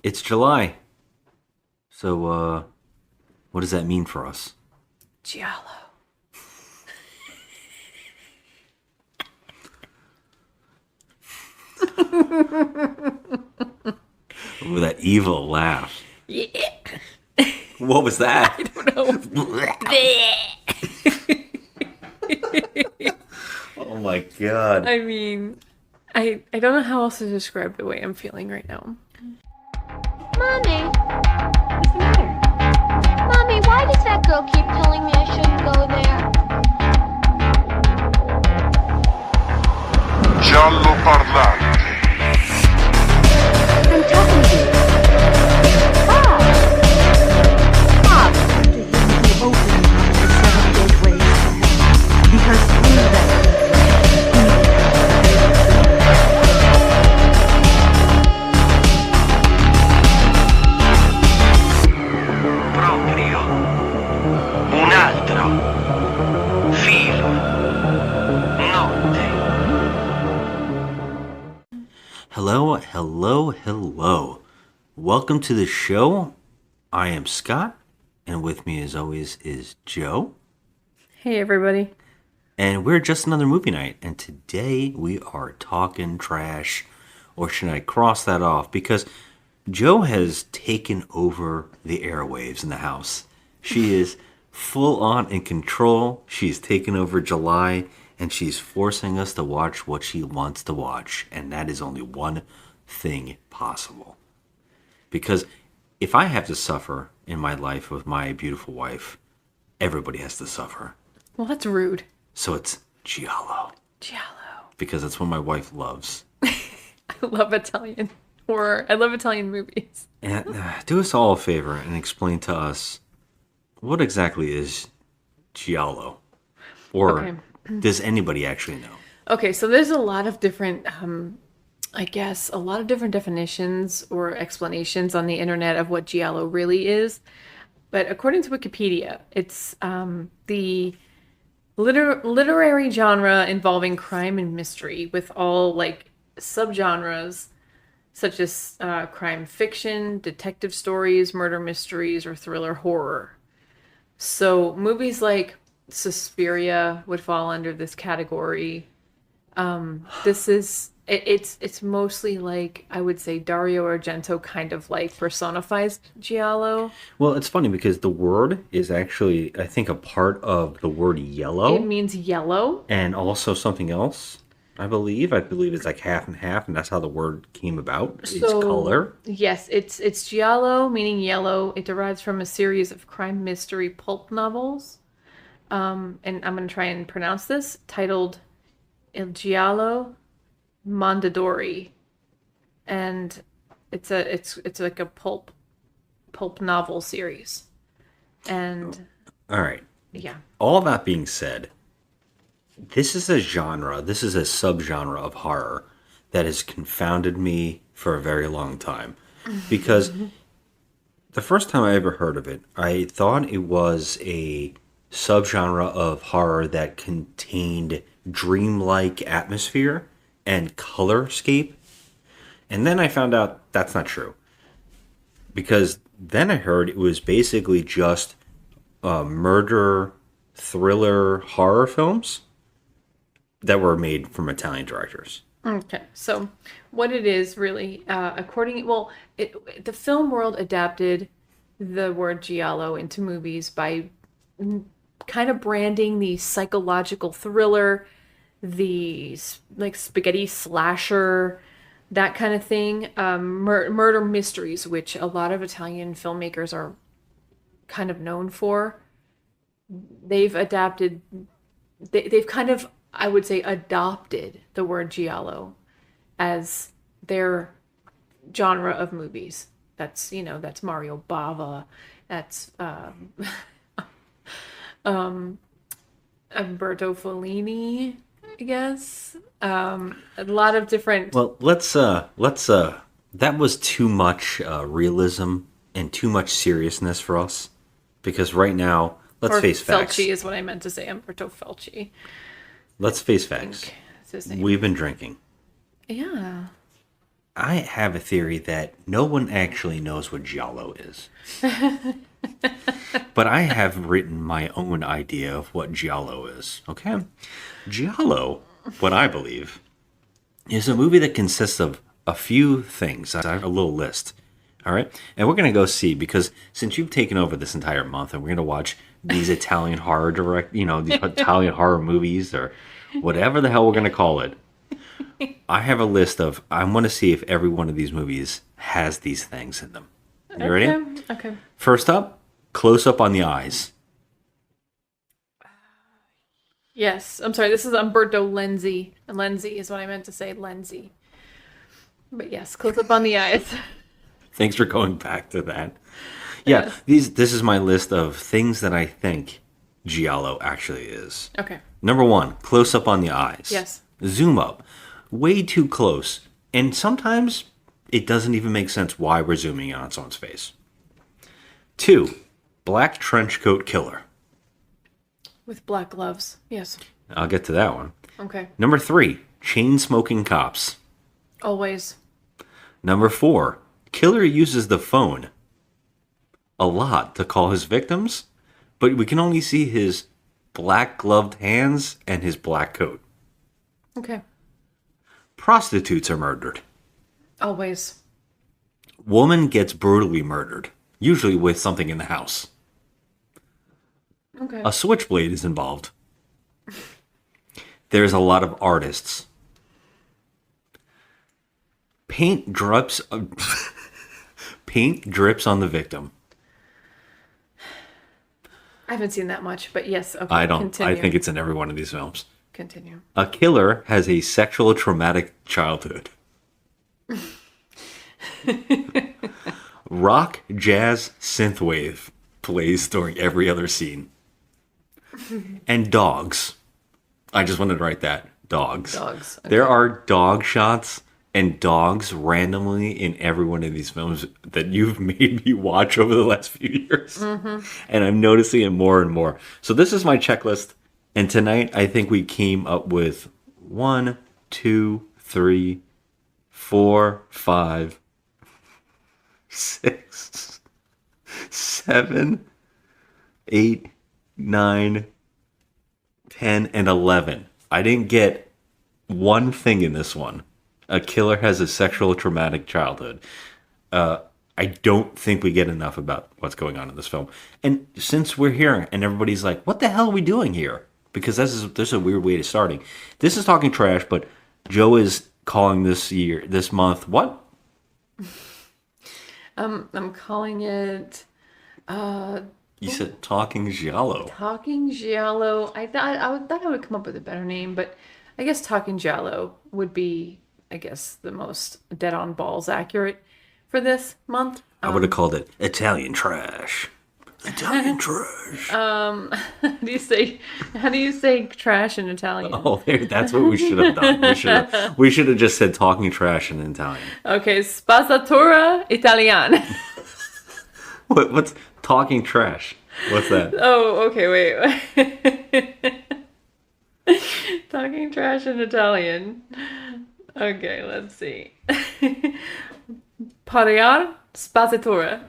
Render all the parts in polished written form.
It's July. So, what does that mean for us? Giallo. Ooh, that evil laugh. Yeah. What was that? I don't know. Oh my god. I mean, I don't know how else to describe the way I'm feeling right now. Mommy, what's the matter? Mommy, why does that girl keep telling me I shouldn't go there? Giallo parlante. I'm talking to you. Bob. Bob. To him the opening of the seven gateways to heaven, because through that Proprio un altro filo notte. Hello. Welcome to the show. I am Scott, and with me as always is Joe. Hey, everybody. And we're just another movie night, and today we are talking trash. Or should I cross that off? Because Joe has taken over the airwaves in the house. She is full on in control. She's taken over July, and she's forcing us to watch what she wants to watch. And that is only one thing possible. Because if I have to suffer in my life with my beautiful wife, everybody has to suffer. Well, that's rude. So it's Giallo. Giallo. Because that's what my wife loves. I love Italian horror. I love Italian movies. And do us all a favor and explain to us what exactly is Giallo? Or Okay. does anybody actually know? Okay, so there's a lot of different, a lot of different definitions or explanations on the internet of what Giallo really is. But according to Wikipedia, it's the literary genre involving crime and mystery with all like subgenres such as crime fiction, detective stories, murder mysteries, or thriller horror. So movies like Suspiria would fall under this category. It's mostly like, I would say, Dario Argento kind of like personifies Giallo. Well, it's funny because the word is actually, I think, a part of the word yellow. It means yellow. And also something else, I believe. I believe it's like half and half, and that's how the word came about. It's color. Yes, it's Giallo, meaning yellow. It derives from a series of crime mystery pulp novels. And I'm going to try and pronounce this, titled Il Giallo Mondadori. And it's like a pulp novel series. And All right. yeah. All that being said, this is a subgenre of horror that has confounded me for a very long time. Because the first time I ever heard of it, I thought it was a subgenre of horror that contained dreamlike atmosphere and colorscape. And then I found out that's not true. Because then I heard it was basically just murder, thriller, horror films that were made from Italian directors. Okay, so what it is really, the film world adapted the word giallo into movies by kind of branding the psychological thriller, the like spaghetti slasher, that kind of thing, murder mysteries, which a lot of Italian filmmakers are kind of known for. They've kind of, I would say, adopted the word giallo as their genre of movies. That's Mario Bava. That's Umberto Fellini, I guess. A lot of different. Well, let's that was too much realism and too much seriousness for us, because right now, let's face facts. Felci is what I meant to say. Umberto Felci. Let's face facts. That's his name. We've been drinking. Yeah. I have a theory that no one actually knows what Giallo is. But I have written my own idea of what Giallo is. Okay? Giallo, what I believe, is a movie that consists of a few things. I have a little list. All right? And we're going to go see, because since you've taken over this entire month and we're going to watch these Italian horror these Italian horror movies or whatever the hell we're going to call it. I have a list of, I want to see if every one of these movies has these things in them. You ready? Okay. First up, close up on the eyes. Yes. I'm sorry. This is Umberto Lenzi. Lenzi is what I meant to say. Lenzi. But yes, close up on the eyes. Thanks for going back to that. Yeah, this is my list of things that I think Giallo actually is. Okay. Number 1, close up on the eyes. Yes. Zoom up. Way too close. And sometimes it doesn't even make sense why we're zooming in on someone's face. 2, black trench coat killer. With black gloves. Yes. I'll get to that one. Okay. Number 3, chain smoking cops. Always. Number 4, killer uses the phone a lot to call his victims, but we can only see his black gloved hands and his black coat. Okay. Prostitutes are murdered. Always. Woman gets brutally murdered, usually with something in the house. Okay. A switchblade is involved. There's a lot of artists. Paint drips on the victim. I haven't seen that much, but yes. Okay. I don't. Continue. I think it's in every one of these films. Continue. A killer has a sexual traumatic childhood. Rock, jazz, synthwave plays during every other scene. And dogs. I just wanted to write that. Dogs. Dogs. Okay. There are dog shots and dogs randomly in every one of these films that you've made me watch over the last few years. Mm-hmm. And I'm noticing it more and more. So this is my checklist. And tonight, I think we came up with 1, 2, 3, 4, 5, 6, 7, 8, 9, 10, and 11. I didn't get one thing in this one. A killer has a sexual traumatic childhood. I don't think we get enough about what's going on in this film. And since we're here and everybody's like, what the hell are we doing here? Because this is a weird way to starting. This is Talking Trash, but Joe is calling this month, what? I'm calling it You said Talking Giallo. Talking Giallo. I thought I would come up with a better name, but I guess Talking Giallo would be, I guess, the most dead on balls accurate for this month. I would have called it Italian Trash. Italian Trash. How do you say trash in Italian? Oh, that's what we should have done. We should have just said Talking Trash in Italian. Okay, spazzatura Italiana. What's Talking Trash? What's that? Oh, okay, wait. Talking trash in Italian. Okay, let's see. Pariar spazzatura.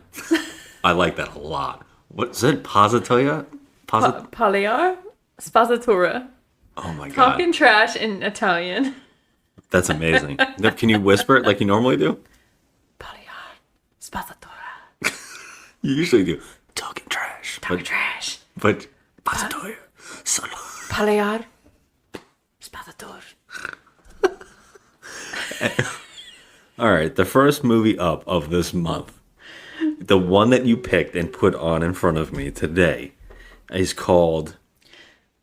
I like that a lot. What's it? Positoya? Paliar spazzatura. Oh my god. Talking trash in Italian. That's amazing. Can you whisper it like you normally do? Paliar spazzatura. You usually do. Talking trash. Talking trash. But Positoya. Paliar spazzatura. All right, the first movie up of this month, the one that you picked and put on in front of me today, is called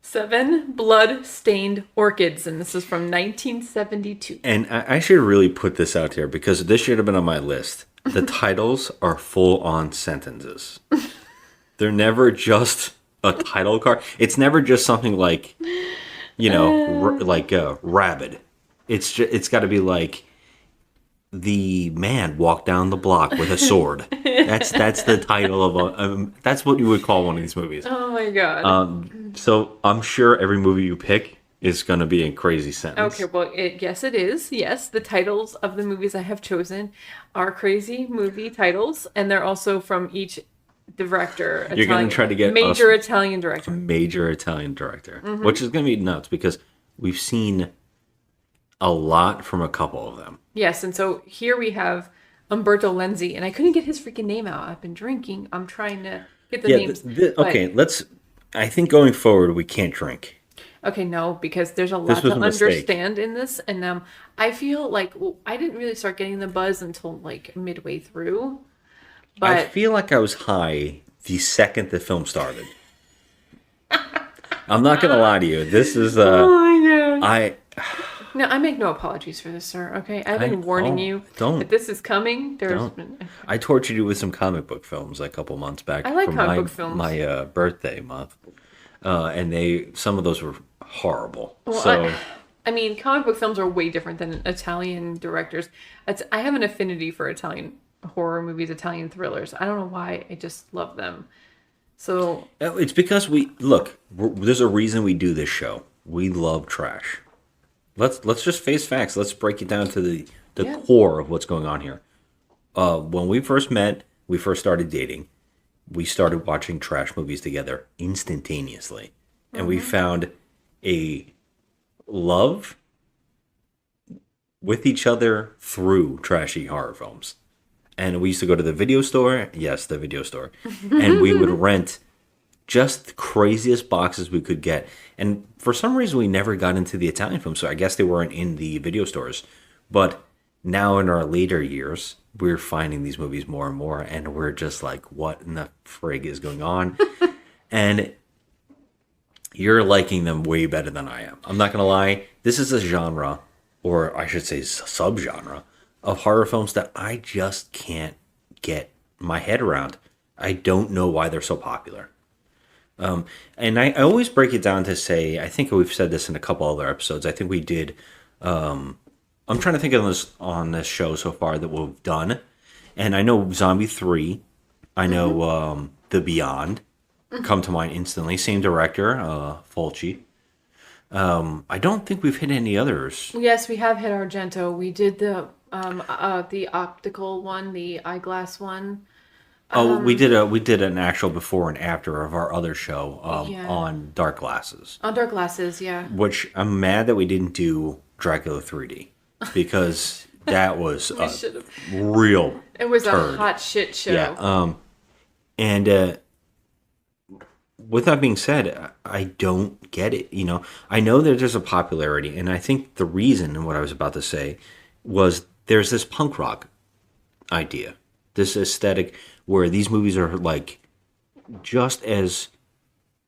7 Blood-Stained Orchids, and this is from 1972. And I should really put this out here because this should have been on my list. The titles are full-on sentences. They're never just a title card. It's never just something like, rabid. It's got to be like, the man walked down the block with a sword. That's the title of that's what you would call one of these movies. Oh my god. So I'm sure every movie you pick is going to be a crazy sentence. Okay, well, yes, it is. Yes, the titles of the movies I have chosen are crazy movie titles, and they're also from each director. You're going to try to get major us Italian a director. major Italian director, which is going to be nuts because we've seen a lot from a couple of them. Yes, and so here we have Umberto Lenzi, and I couldn't get his freaking name out. I've been drinking. I'm trying to get the names. but- okay, I think going forward, we can't drink. Okay, no, because there's a This lot was to a mistake. understand in this, and I feel like I didn't really start getting the buzz until like midway through. But I feel like I was high the second the film started. I'm not going to lie to you. This is, I know. I make no apologies for this, sir. Okay, I've been warning you don't. that this is coming. Don't. I tortured you with some comic book films a couple months back. I like for comic book films. My birthday month, and some of those were horrible. Well, so I mean, comic book films are way different than Italian directors. I have an affinity for Italian horror movies, Italian thrillers. I don't know why. I just love them. So it's because there's a reason we do this show. We love trash. Let's just face facts. Let's break it down to the core of what's going on here. When we first met, we first started dating. We started watching trash movies together instantaneously, and we found a love with each other through trashy horror films. And we used to go to the video store. Yes, the video store. And we would rent just the craziest boxes we could get. And for some reason, we never got into the Italian films. So I guess they weren't in the video stores. But now in our later years, we're finding these movies more and more. And we're just like, what in the frig is going on? And you're liking them way better than I am. I'm not going to lie. This is a genre, or I should say subgenre, of horror films that I just can't get my head around. I don't know why they're so popular. And I always break it down to say, I think we've said this in a couple other episodes. I think we did. I'm trying to think of this on this show so far that we've done. And I know Zombie 3. I know The Beyond come to mind instantly. Same director, Fulci. I don't think we've hit any others. yes, we have hit Argento. We did the optical one, the eyeglass one. We did an actual before and after of our other show Yeah. on Dark Glasses, On dark glasses, yeah. which I'm mad that we didn't do Dracula 3D because that was a should've. real It was turd. a hot shit show. Yeah. And with that being said, I don't get it. I know that there's a popularity, and I think the reason, and what I was about to say, was there's this punk rock idea, this aesthetic where these movies are like just as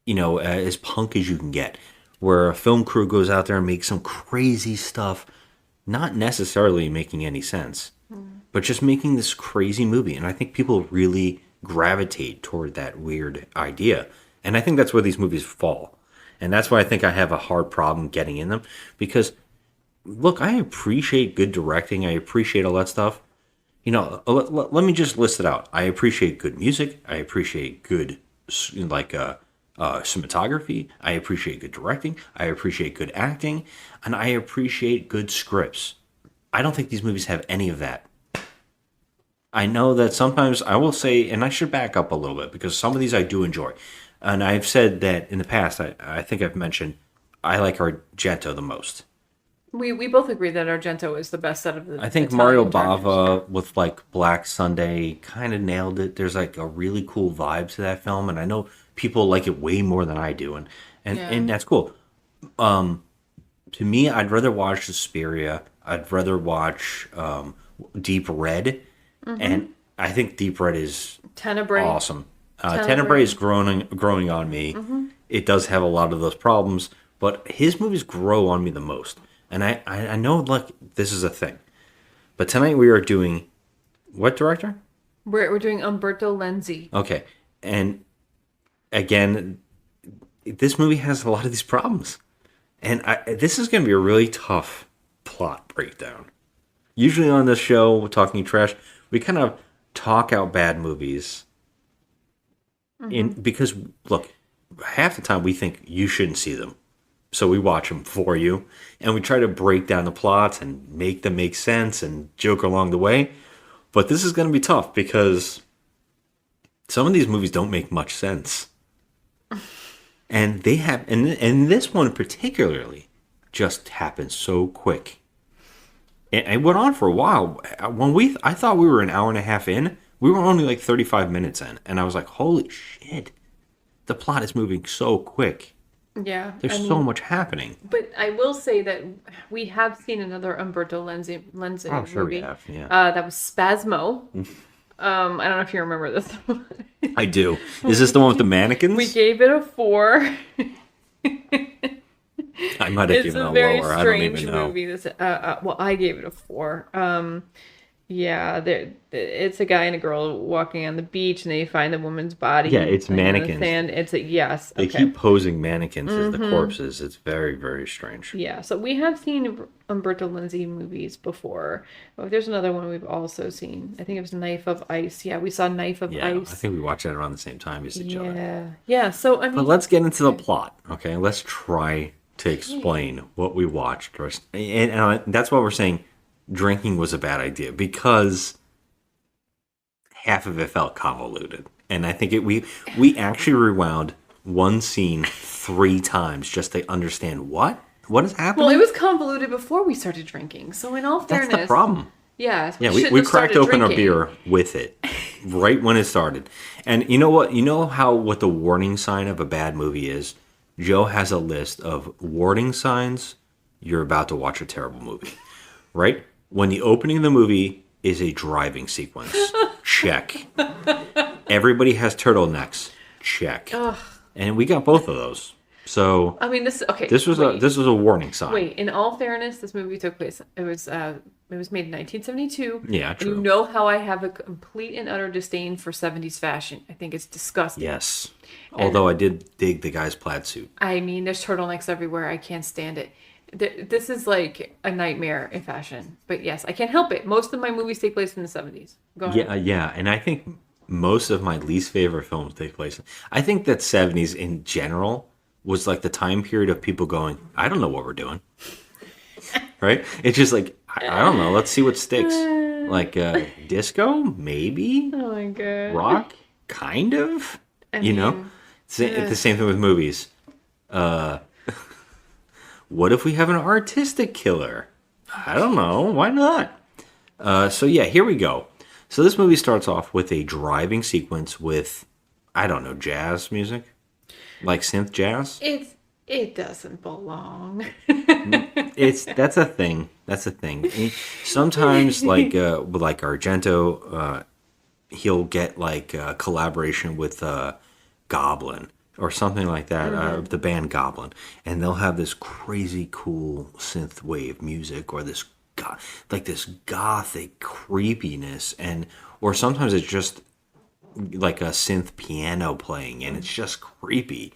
as punk as you can get, where a film crew goes out there and makes some crazy stuff, not necessarily making any sense, but just making this crazy movie. And I think people really gravitate toward that weird idea. And I think that's where these movies fall. And that's why I think I have a hard problem getting in them. Because, look, I appreciate good directing. I appreciate all that stuff. Let me just list it out. I appreciate good music. I appreciate good, cinematography. I appreciate good directing. I appreciate good acting. And I appreciate good scripts. I don't think these movies have any of that. I know that sometimes I will say, and I should back up a little bit, because some of these I do enjoy. And I've said that in the past, I think I've mentioned, I like Argento the most. We both agree that Argento is the best out of the I think Italian Mario directors. Bava with like Black Sunday kind of nailed it. There's like a really cool vibe to that film, and I know people like it way more than I do, and that's cool. To me, I'd rather watch Suspiria. I'd rather watch Deep Red, and I think Deep Red is Tenebrae. awesome. Tenebrae. Tenebrae is growing on me. It does have a lot of those problems, but his movies grow on me the most. And I know, like, this is a thing. But tonight we are doing... What director? We're doing Umberto Lenzi. Okay. And, again, this movie has a lot of these problems. And this is going to be a really tough plot breakdown. Usually on this show, we're talking trash, we kind of talk out bad movies. Because, look, half the time we think you shouldn't see them. so we watch them for you, and we try to break down the plots and make them make sense and joke along the way. But this is going to be tough because some of these movies don't make much sense. And they have, and this one particularly just happened so quick. It went on for a while. I thought we were an hour and a half in, we were only like 35 minutes in. And I was like, holy shit, the plot is moving so quick. Yeah. There's so much happening. But I will say that we have seen another Umberto Lenzi Oh, sure movie. we have, yeah. That was Spasmo. I don't know if you remember this one. I do. Is this the one with the mannequins? We gave it a 4. I might have It's given a it a very lower. I don't strange even know. movie. This, well, I gave it a 4. Yeah, it's a guy and a girl walking on the beach, and they find the woman's body. Yeah, it's in the mannequins. sand. It's a yes. They Okay. keep posing mannequins as the corpses. It's very, very strange. Yeah, so we have seen Umberto Lenzi movies before. Oh, there's another one we've also seen. I think it was Knife of Ice. Yeah, we saw Knife of Yeah, Ice. I think we watched that around the same time as each other. Yeah, yeah. So I mean, But let's get into the plot, okay? Let's try to explain what we watched. And that's why we're saying drinking was a bad idea, because half of it felt convoluted. And I think we actually rewound one scene 3 times just to understand what is happening. well, it was convoluted before we started drinking. So in all That's fairness, the problem. Yeah, Yeah, shouldn't we have cracked started open a drinking. beer with it right when it started. And you know what? You know what the warning sign of a bad movie is? Joe has a list of warning signs you're about to watch a terrible movie. Right? When the opening of the movie is a driving sequence. Check. Everybody has turtlenecks. Check. Ugh. And we got both of those. So I mean, this okay. this was wait, a warning sign. wait. In all fairness, this movie took place. It was made in 1972. Yeah, And true. you know how I have a complete and utter disdain for 70s fashion. I think it's disgusting. Yes. Although I did dig the guy's plaid suit. I mean, there's turtlenecks everywhere. I can't stand it. This is like a nightmare in fashion. But yes, I can't help it. Most of my movies take place in the 70s. Go ahead. Yeah, and I think most of my least favorite films take place. I think that 70s in general was like the time period of people going, I don't know what we're doing. Right? It's just like, I don't know. Let's see what sticks. Like disco, maybe. Oh my god. Rock, kind of. I You know, mean, it's the same thing with movies. What if we have an artistic killer? I don't know. Why not? So yeah, here we go. So this movie starts off with a driving sequence with, I don't know, jazz music, like synth jazz. It doesn't belong. That's a thing. That's a thing. Sometimes, like Argento, he'll get like a collaboration with Goblin or something like that, the band Goblin, and they'll have this crazy cool synth wave music or this this gothic creepiness, or sometimes it's just like a synth piano playing and it's just creepy.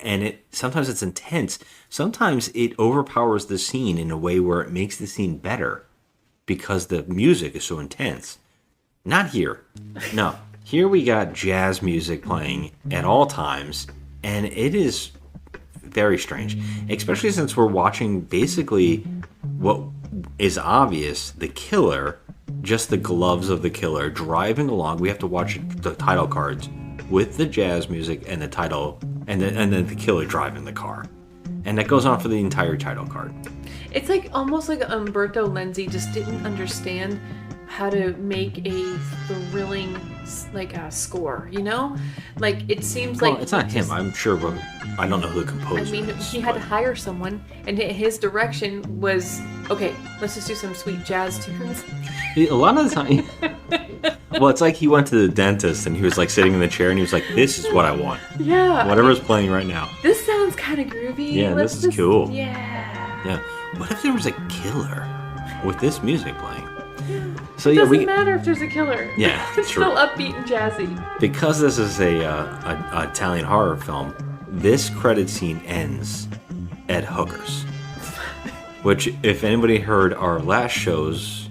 And sometimes it's intense. Sometimes it overpowers the scene in a way where it makes the scene better because the music is so intense. Not here. No. Here we got jazz music playing at all times, and it is very strange. Especially since we're watching basically what is obvious, the killer, just the gloves of the killer, driving along. We have to watch the title cards with the jazz music and the title, and then the killer driving the car. And that goes on for the entire title card. It's like almost like Umberto Lenzi just didn't understand how to make a thrilling score, you know? Like it seems Well, like it's not him, I'm sure, but I don't know who the I composer mean, is. he had to but- hire someone, and his direction was, okay, let's just do some sweet jazz tunes. A lot of the time, well, it's like he went to the dentist and he was like sitting in the chair and he was like, "This is what I want. Yeah. Whatever's playing right now." This sounds kind of groovy. Yeah, Let's this is cool. Yeah. Yeah. What if there was a killer with this music playing? So It yeah, doesn't matter if there's a killer. Yeah, It's true. still upbeat and jazzy. Because this is a Italian horror film, this credit scene ends at Hookers, which, if anybody heard our last shows,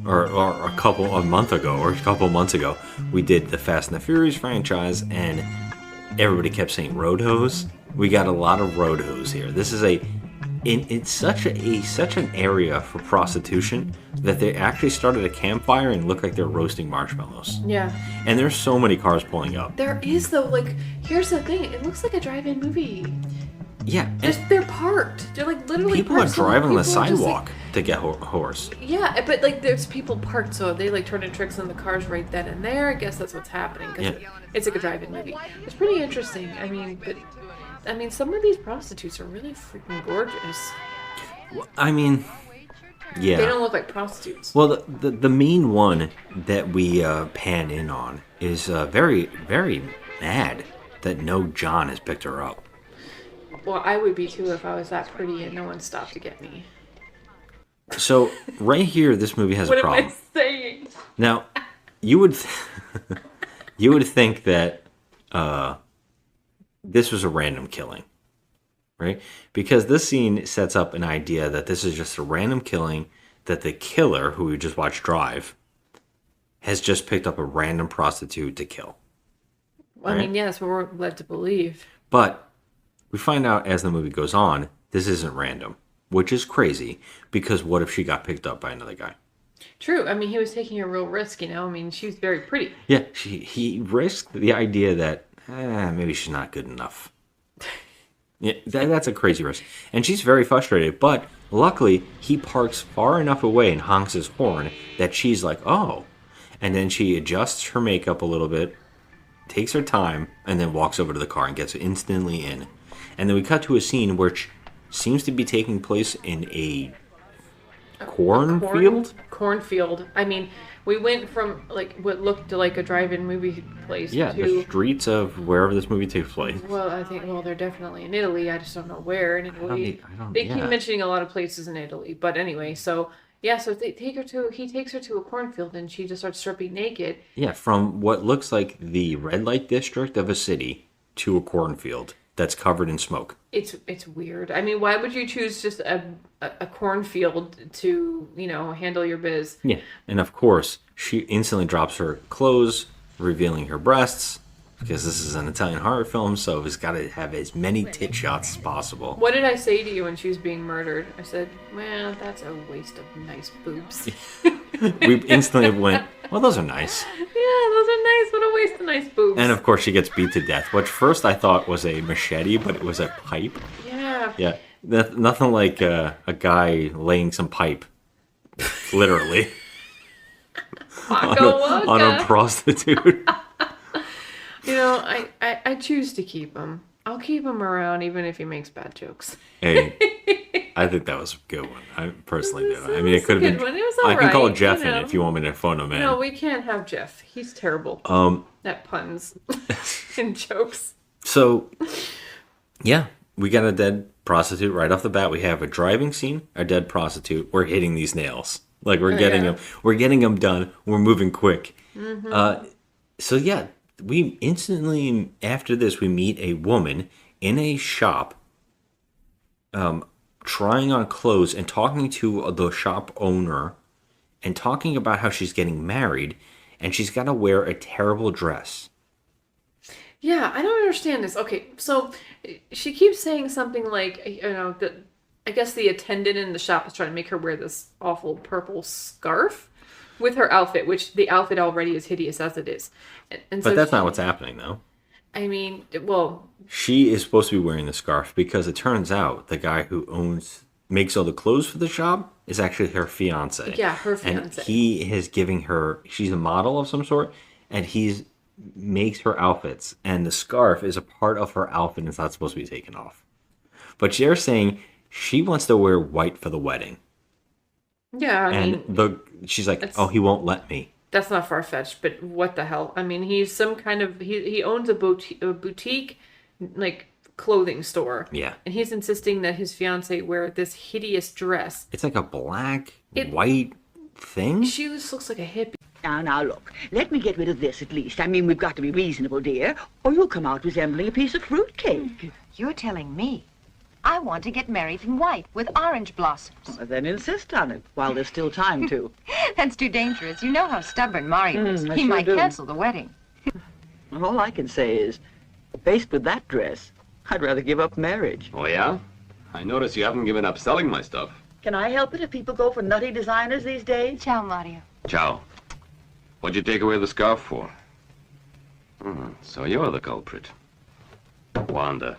or a couple months ago, we did the Fast and the Furious franchise, and everybody kept saying road hose. We got a lot of road hose here. This is a it's such an area for prostitution that they actually started a campfire and looked like they're roasting marshmallows. Yeah. And there's so many cars pulling up. There is though, like, here's the thing, it looks like a drive-in movie. Yeah, They're parked. They're like literally people are parked somewhere. driving on the People are just, like- sidewalk to get horse. Yeah, but like there's people parked, so they like turning tricks on the cars right then and there. I guess that's what's happening because Yeah. it's like a drive-in movie. It's pretty interesting. I mean, some of these prostitutes are really freaking gorgeous. I mean, yeah. They don't look like prostitutes. Well, the main one that we pan in on is very, very mad that no John has picked her up. Well, I would be too if I was that pretty and no one stopped to get me. So right here, this movie has What a am problem. I saying? Now, you would you would think that this was a random killing, right? Because this scene sets up an idea that this is just a random killing, that the killer, who we just watched drive, has just picked up a random prostitute to kill. Well, I mean, yeah, that's what we're led to believe. But we find out as the movie goes on, this isn't random, which is crazy, because what if she got picked up by another guy? True. I mean, he was taking a real risk, you know? I mean, she was very pretty. Yeah, he risked the idea that maybe she's not good enough. Yeah, that's a crazy risk. And she's very frustrated, but luckily he parks far enough away and honks his horn that she's like, oh. And then she adjusts her makeup a little bit, takes her time, and then walks over to the car and gets instantly in. And then we cut to a scene which seems to be taking place in a cornfield? Cornfield. I mean, we went from like what looked like a drive-in movie place Yeah, to... the streets of wherever this movie takes place. Well, I think, well, they're definitely in Italy. I just don't know where in Italy. They keep yeah. mentioning a lot of places in Italy. But anyway, so, yeah, so he takes her to a cornfield and she just starts stripping naked. Yeah, from what looks like the red light district of a city to a cornfield that's covered in smoke. It's weird. I mean, why would you choose just a cornfield to, you know, handle your biz? Yeah, and of course, she instantly drops her clothes, revealing her breasts, because this is an Italian horror film, so it's got to have as many tit shots as possible. What did I say to you when she was being murdered? I said, well, that's a waste of nice boobs. We instantly went, well, those are nice. Yeah, those are nice. What a waste of nice boobs. And of course, she gets beat to death, which first I thought was a machete, but it was a pipe. Yeah. Yeah, nothing like a guy laying some pipe, literally, on a prostitute. You know, I choose to keep him. I'll keep him around even if he makes bad jokes. Hey, I think that was a good one. I personally do. I mean, it was could a have good been. one. It was I can call alright, Jeff you in know. it if you want me to phone him in. No, we can't have Jeff. He's terrible at puns and jokes. So, yeah, we got a dead prostitute right off the bat. We have a driving scene, a dead prostitute. We're hitting these nails. Like we're getting them. We're getting them done. We're moving quick. So yeah, we instantly after this we meet a woman in a shop, trying on clothes and talking to the shop owner, and talking about how she's getting married, and she's got to wear a terrible dress. Yeah, I don't understand this. Okay, so she keeps saying something like, you know, that I guess the attendant in the shop is trying to make her wear this awful purple scarf with her outfit, which the outfit already is hideous as it is. And But that's not what's happening, though. I mean, well, She is supposed to be wearing the scarf because it turns out the guy who makes all the clothes for the shop is actually her fiance. Yeah, her And fiancé. he is giving her, she's a model of some sort, and makes her outfits. And the scarf is a part of her outfit and it's not supposed to be taken off. But they're saying she wants to wear white for the wedding. yeah, I mean, And she's like, oh, he won't let me. that's not far-fetched, but what the hell? I mean, he's some kind of, he owns a boutique, like, clothing store. Yeah. And he's insisting that his fiance wear this hideous dress. It's like a white thing. She just looks like a hippie. Now, look. Let me get rid of this at least. I mean, we've got to be reasonable, dear, or you'll come out resembling a piece of fruitcake. You're telling me. I want to get married in white with orange blossoms. Well, then insist on it while there's still time to. That's too dangerous. You know how stubborn Mario is. I He sure might do. cancel the wedding. All I can say is, faced with that dress, I'd rather give up marriage. Oh, yeah? I notice you haven't given up selling my stuff. Can I help it if people go for nutty designers these days? Ciao, Mario. Ciao. What'd you take away the scarf for? So you're the culprit. Wanda,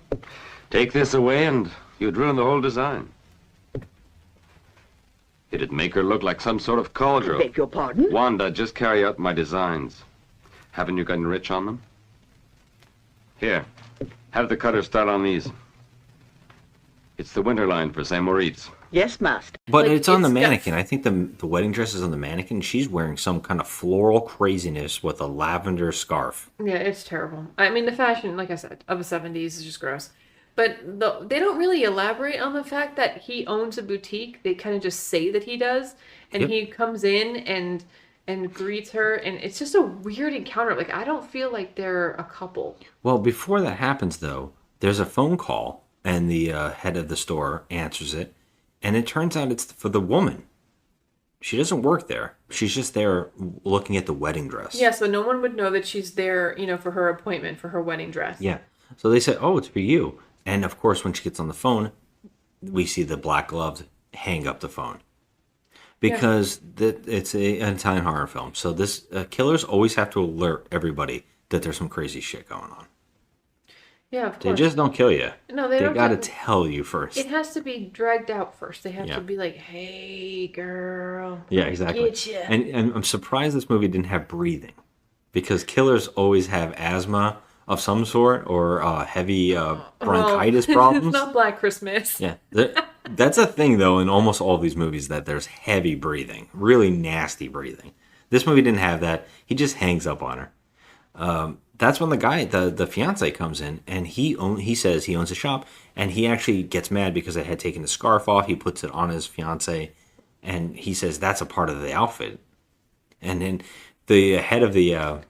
take this away and you'd ruin the whole design. It'd make her look like some sort of call girl. Beg your pardon? Wanda, just carry out my designs. Haven't you gotten rich on them? Here, have the cutter start on these. It's the winter line for St. Moritz. Yes, master. But Like, it's on the it's got- mannequin. I think the wedding dress is on the mannequin. She's wearing some kind of floral craziness with a lavender scarf. Yeah, it's terrible. I mean, the fashion, like I said, of the 70s is just gross. But they don't really elaborate on the fact that he owns a boutique. They kind of just say that he does. And Yep. he comes in and greets her. And it's just a weird encounter. Like, I don't feel like they're a couple. Well, before that happens, though, there's a phone call, and the head of the store answers it, and it turns out it's for the woman. She doesn't work there. She's just there looking at the wedding dress. Yeah, so no one would know that she's there, for her appointment, for her wedding dress. Yeah. So they said, "Oh, it's for you." And of course, when she gets on the phone, we see the black gloves hang up the phone because it's an Italian horror film. So this killers always have to alert everybody that there's some crazy shit going on. Yeah, of They course. just don't kill you. No, they don't got to just- tell you first. It has to be dragged out first. They have Yeah. to be like, "Hey, girl." Yeah, exactly. Get ya. And I'm surprised this movie didn't have breathing, because killers always have asthma of some sort or heavy bronchitis Well, problems. It's not Black Christmas. Yeah, that's a thing though in almost all of these movies, that there's heavy breathing, really nasty breathing. This movie didn't have that. He just hangs up on her. That's when the guy, the fiance, comes in, and he says he owns a shop, and he actually gets mad because I had taken the scarf off. He puts it on his fiance, and he says that's a part of the outfit. And then the head of the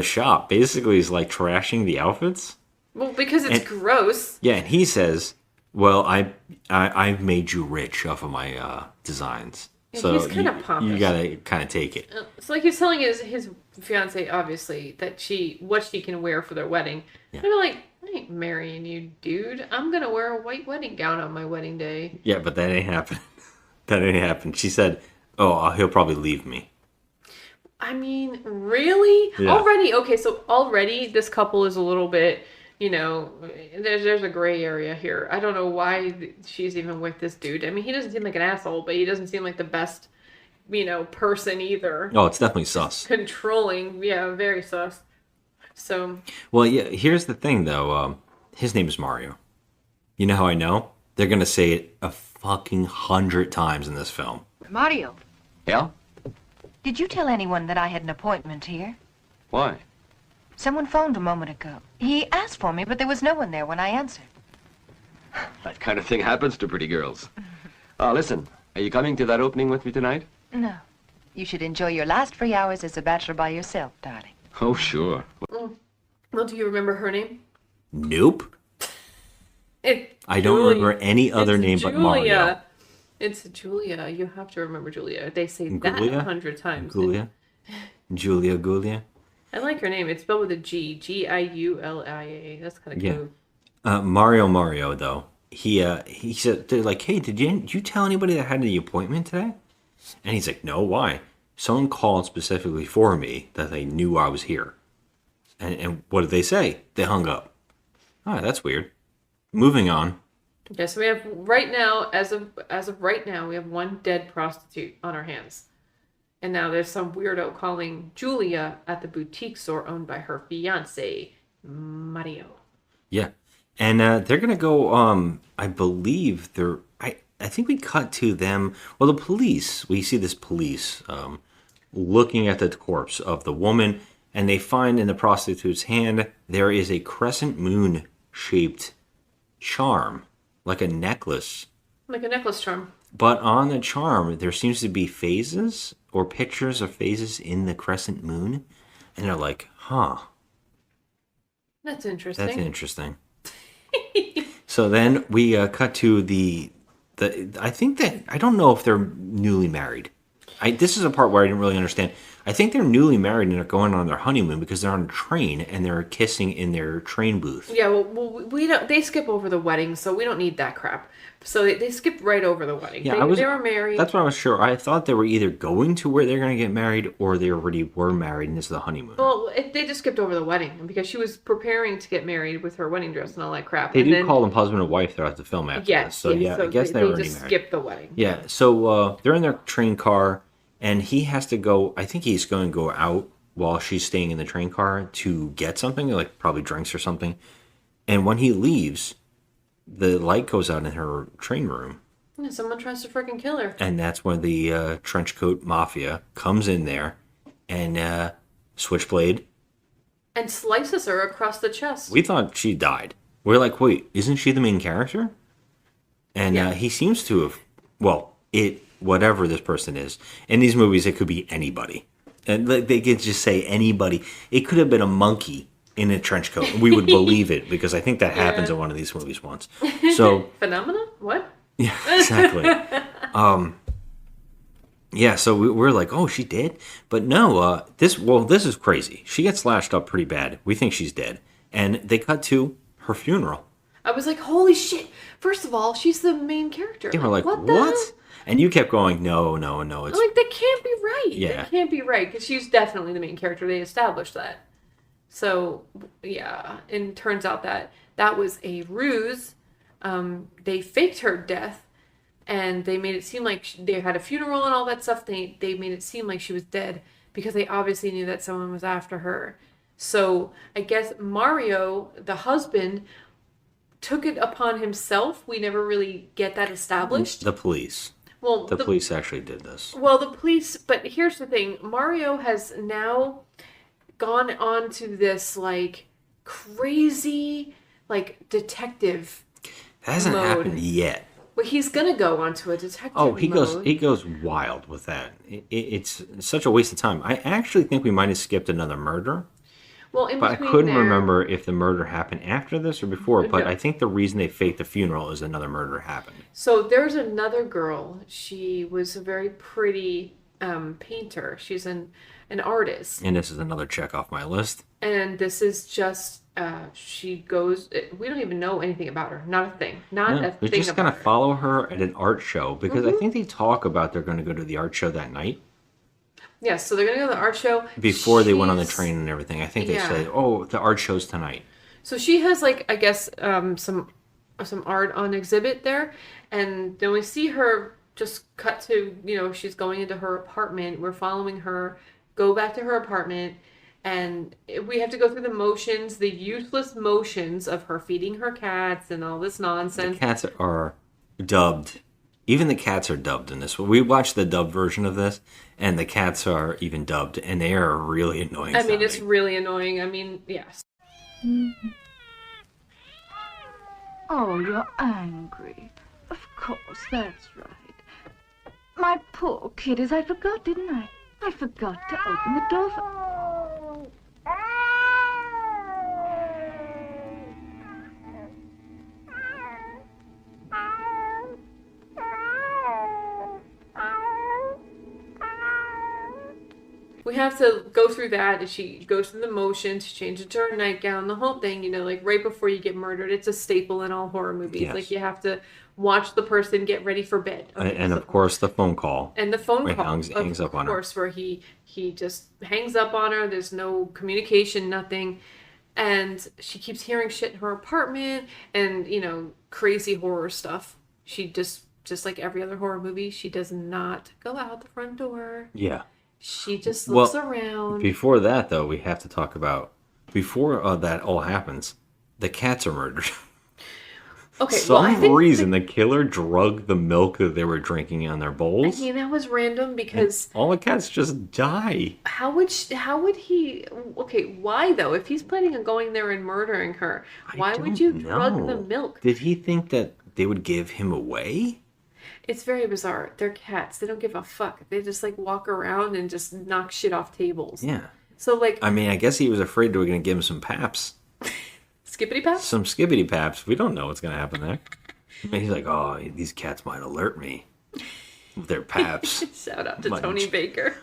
shop basically is like trashing the outfits. Well, because it's gross. Yeah, and he says, "Well, I've made you rich off of my designs, Yeah, so he's kinda you pompous. gotta kind of take it." It's like he's telling his fiance, obviously, that what she can wear for their wedding. Yeah. And I'm like, I ain't marrying you, dude. I'm gonna wear a white wedding gown on my wedding day. Yeah, but that ain't happening. That ain't happened. She said, "Oh, he'll probably leave me." I mean, really? Yeah. Already this couple is a little bit, there's a gray area here. I don't know why she's even with this dude. I mean, he doesn't seem like an asshole, but he doesn't seem like the best, person either. Oh, it's definitely sus. Controlling, yeah, very sus. So, Well, yeah. Here's the thing, though. His name is Mario. You know how I know? They're gonna say it a fucking 100 times in this film. Mario, Yeah? did you tell anyone that I had an appointment here? Why? Someone phoned a moment ago. He asked for me, but there was no one there when I answered. That kind of thing happens to pretty girls. Listen, are you coming to that opening with me tonight? No. You should enjoy your last free hours as a bachelor by yourself, darling. Oh, sure. well, do you remember her name? Nope. I don't Julia. remember any other It's name but Julia. Mario. It's Julia. You have to remember Julia. They say that Gulia? 100 times. Julia Gulia. I like her name. It's spelled with a G. Giulia. That's kind of Yeah. cool. Mario, though, he said, they're like, "Hey, did you tell anybody that had the appointment today?" And he's like, "No, why? Someone called specifically for me that they knew I was here." And what did they say? They hung up. Oh, that's weird. Moving on. Okay, so we have right now, as of right now, we have one dead prostitute on our hands. And now there's some weirdo calling Julia at the boutique store owned by her fiance, Mario. Yeah. And they're going to go, I believe I think we cut to them. Well, the police, we see this police looking at the corpse of the woman, and they find in the prostitute's hand, there is a crescent moon shaped charm, like a necklace. Like a necklace charm. But on the charm, there seems to be phases or pictures of phases in the crescent moon. And they're like, huh, That's interesting. that's interesting. So then we cut to the I think that, I don't know if they're newly married. This is a part where I didn't really understand. I think they're newly married and they're going on their honeymoon because they're on a train and they're kissing in their train booth. Yeah, well, we don't. They skip over the wedding, so we don't need that crap. So they skipped right over the wedding. Yeah, They were married. That's what I was sure. I thought they were either going to where they're going to get married or they already were married and this is the honeymoon. Well, they just skipped over the wedding because she was preparing to get married with her wedding dress and all that crap. They and do then, call them husband and wife throughout the film after yes, this. So yes, I guess they were already just married. skipped the wedding. Yeah, so they're in their train car and he has to go, I think he's going to go out while she's staying in the train car to get something, like probably drinks or something. And when he leaves, the light goes out in her train room. Yeah, someone tries to freaking kill her. And that's when the trench coat mafia comes in there and switchblade. And slices her across the chest. We thought she died. We're like, wait, isn't she the main character? And he seems to have, whatever this person is. In these movies, it could be anybody. And they could just say anybody. It could have been a monkey in a trench coat. We would believe it because I think that happens in one of these movies once. So Phenomena? What? yeah, exactly. So we're like, oh, she dead? But no, this is crazy. She gets slashed up pretty bad. We think she's dead. And they cut to her funeral. I was like, holy shit. First of all, she's the main character. They were like, what? the hell? And you kept going, no, it's... I'm like, that can't be right. Yeah. That can't be right. Because she's definitely the main character. They established that. So, yeah. And it turns out that was a ruse. They faked her death. And they made it seem like they had a funeral and all that stuff. They made it seem like she was dead. Because they obviously knew that someone was after her. So, I guess Mario, the husband, took it upon himself. We never really get that established. The police. Well, the police actually did this. Well, the police, but here's the thing. Mario has now gone on to this, like, crazy, like, detective That hasn't mode. happened yet. Well, he's gonna go onto a detective He mode. goes wild with that. It's such a waste of time. I actually think we might have skipped another murder. Well, in But I between couldn't there- remember if the murder happened after this or before. But No. I think the reason they faked the funeral is another murder happened. So there's another girl. She was a very pretty painter. She's an artist. And this is another check off my list. And this is just, she goes, we don't even know anything about her. Not a thing. Not a They're thing just about going to her. follow her at an art show because Mm-hmm. I think they talk about they're going to go to the art show that night. Yes, so they're going to go to the art show. Before they went on the She's- train and everything. I think they Yeah. say, oh, the art show's tonight. So she has, like, I guess, some art on exhibit there. And then we see her just cut to, she's going into her apartment. We're following her, go back to her apartment. And we have to go through the motions, the useless motions of her feeding her cats and all this The nonsense. cats are dubbed. Even the cats are dubbed in this. We watched the dubbed version of this, and the cats are even dubbed, and they are really annoying. I mean, it's sounding. really annoying. I mean, yes. Oh, you're angry. Of course, that's right. My poor kiddies, I forgot, didn't I? I forgot to open the door for... We have to go through that, and she goes through the motions, she changes to her nightgown, the whole thing, like right before you get murdered. It's a staple in all horror movies. Yes. Like, you have to watch the person get ready for bed. Okay, And so- of course, the phone call. and the phone where he call, hangs up on her. Of course, where he just hangs up on her. There's no communication, nothing. And she keeps hearing shit in her apartment and, crazy horror stuff. She just like every other horror movie, she does not go out the front door. Yeah. She just looks Well, around. Before that, though, we have to talk about, before that all happens, the cats are murdered. Okay, some well, I think reason the killer drugged the milk that they were drinking on their bowls. I mean, that was random because all the cats just die. how would he? Okay, why though? If he's planning on going there and murdering her, why would you drug the milk? Did he think that they would give him away? It's very bizarre. They're cats. They don't give a fuck. They just like walk around and just knock shit off tables. Yeah. So like I mean, I guess he was afraid they were going to give him some paps. skippity paps. Some skibbity paps. We don't know what's going to happen there. And he's like, oh, these cats might alert me with their paps. Shout out to Munch. Tony Baker.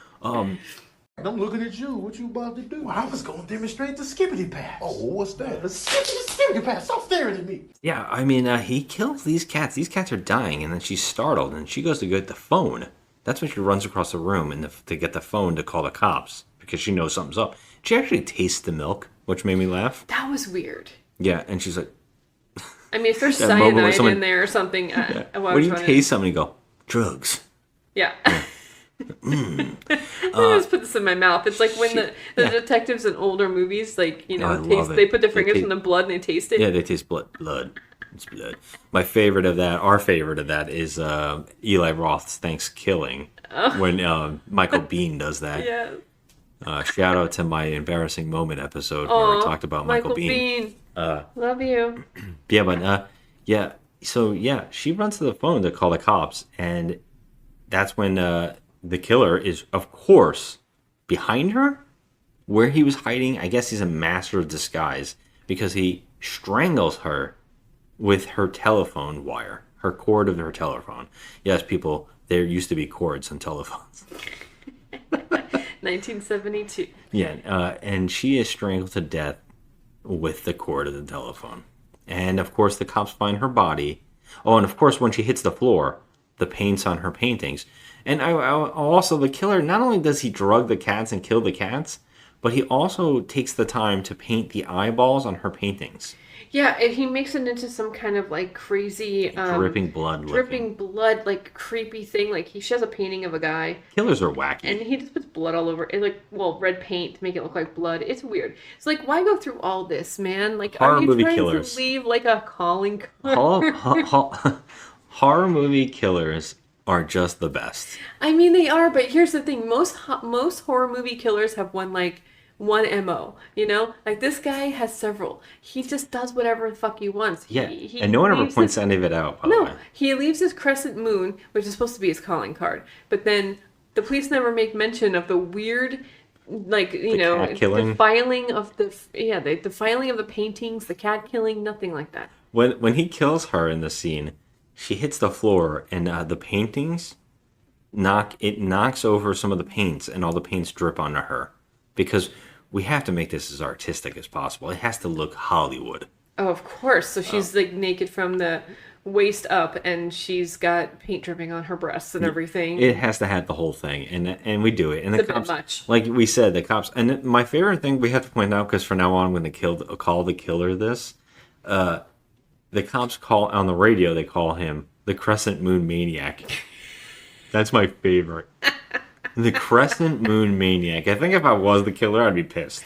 I'm looking at you. What you about to do? Well, I was going to demonstrate the skippity pass. Oh, well, what's that? The skippity pass. Stop staring at me. Yeah, I mean, he kills these cats. These cats are dying, and then she's startled, and she goes to get the phone. That's when she runs across the room to get the phone to call the cops because she knows something's up. She actually tastes the milk, which made me laugh. That was weird. Yeah, and she's like, I mean, if there's That moment where cyanide someone- in there or something, yeah. I When you wondering. taste something, you go, drugs. Yeah. I just put this in my mouth. It's like when the detectives in older movies, like, you know, I taste, love it. they put their They fingers taste- in the blood and they taste it. Yeah, they taste blood. It's blood. My favorite of that, our favorite of that, is Eli Roth's Thanksgiving when Michael Biehn does that. Yeah. Shout out to my embarrassing moment episode where we talked about Michael Biehn. Love you. Yeah, but yeah. So yeah, she runs to the phone to call the cops, and that's when the killer is, of course, behind her, where he was hiding. I guess he's a master of disguise because he strangles her with her telephone wire, her cord of her telephone. Yes, people, there used to be cords on telephones. 1972. Yeah, and she is strangled to death with the cord of the telephone. And of course, the cops find her body. Oh, and of course, when she hits the floor, the paint's on her paintings. And also, the killer, not only does he drug the cats and kill the cats, but he also takes the time to paint the eyeballs on her paintings. Yeah, and he makes it into some kind of like crazy Dripping blood like creepy thing. Like she has a painting of a guy. Killers are wacky. And he just puts blood all over it, like, well, red paint to make it look like blood. It's weird. It's like, why go through all this, man? Like, Horror are you movie trying killers. to leave like a calling card? Horror movie killers are just the best. I mean, they are, but here's the thing: most horror movie killers have one MO. You know, like this guy has several. He just does whatever the fuck he wants. Yeah, He and no one ever leaves points his- any of it out, by the way. No, he leaves his crescent moon, which is supposed to be his calling card, but then the police never make mention of the weird, like, you know, cat killing? the filing of the filing of the paintings, the cat killing, nothing like that. When he kills her in the scene, she hits the floor, and the paintings knocks over some of the paints, and all the paints drip onto her because we have to make this as artistic as possible. It has to look Hollywood. Oh, of course. So she's like naked from the waist up, and she's got paint dripping on her breasts and everything. It has to have the whole thing, and we do it. And It's the a bit cops, much. like we said, the cops. And my favorite thing we have to point out, because from now on, when they call the killer this, the cops call on the radio. They call him the Crescent Moon Maniac. That's my favorite. The Crescent Moon Maniac. I think if I was the killer, I'd be pissed.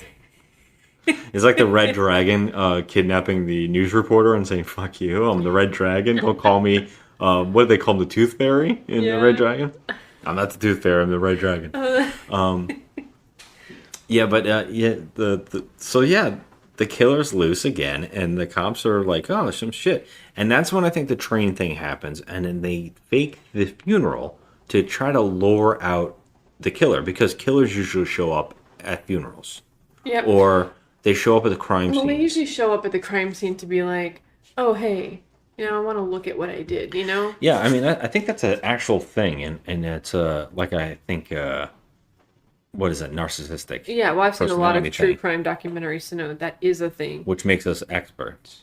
It's like the Red Dragon kidnapping the news reporter and saying, "Fuck you, I'm the Red Dragon. Don't call me." What do they call him? The Tooth Fairy in the Red Dragon? I'm not the Tooth Fairy. I'm the Red Dragon. Yeah, but the killer's loose again, and the cops are like, "Oh, some shit." And that's when I think the train thing happens, and then they fake the funeral to try to lure out the killer, because killers usually show up at funerals. Yep. Or they show up at the crime Well, scene. they usually show up at the crime scene to be like, "Oh, hey, you know, I want to look at what I did," you know? Yeah, I mean, I think that's an actual thing, and it's like I think, what is it, narcissistic? Yeah, well, I've seen a lot of personality true thing, crime documentaries to know that is a thing. which makes us experts.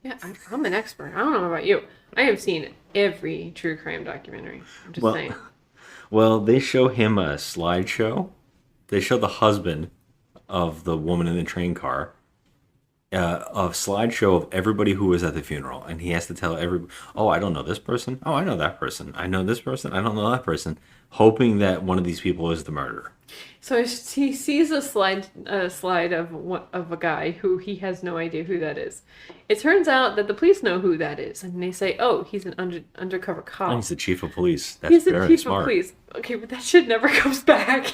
Yeah, I'm an expert. I don't know about you. I have seen every true crime documentary. I'm just saying. Well, they show him a slideshow. They show the husband of the woman in the train car a slideshow of everybody who was at the funeral, and he has to tell everybody, "Oh, I don't know this person. Oh, I know that person. I know this person. I don't know that person," hoping that one of these people is the murderer. So he sees a slide of a guy who he has no idea who that is. It turns out that the police know who that is, and they say, "Oh, he's an undercover cop. Oh, he's the chief of police. That's He's the very chief smart. of police." Okay, but that shit never comes back.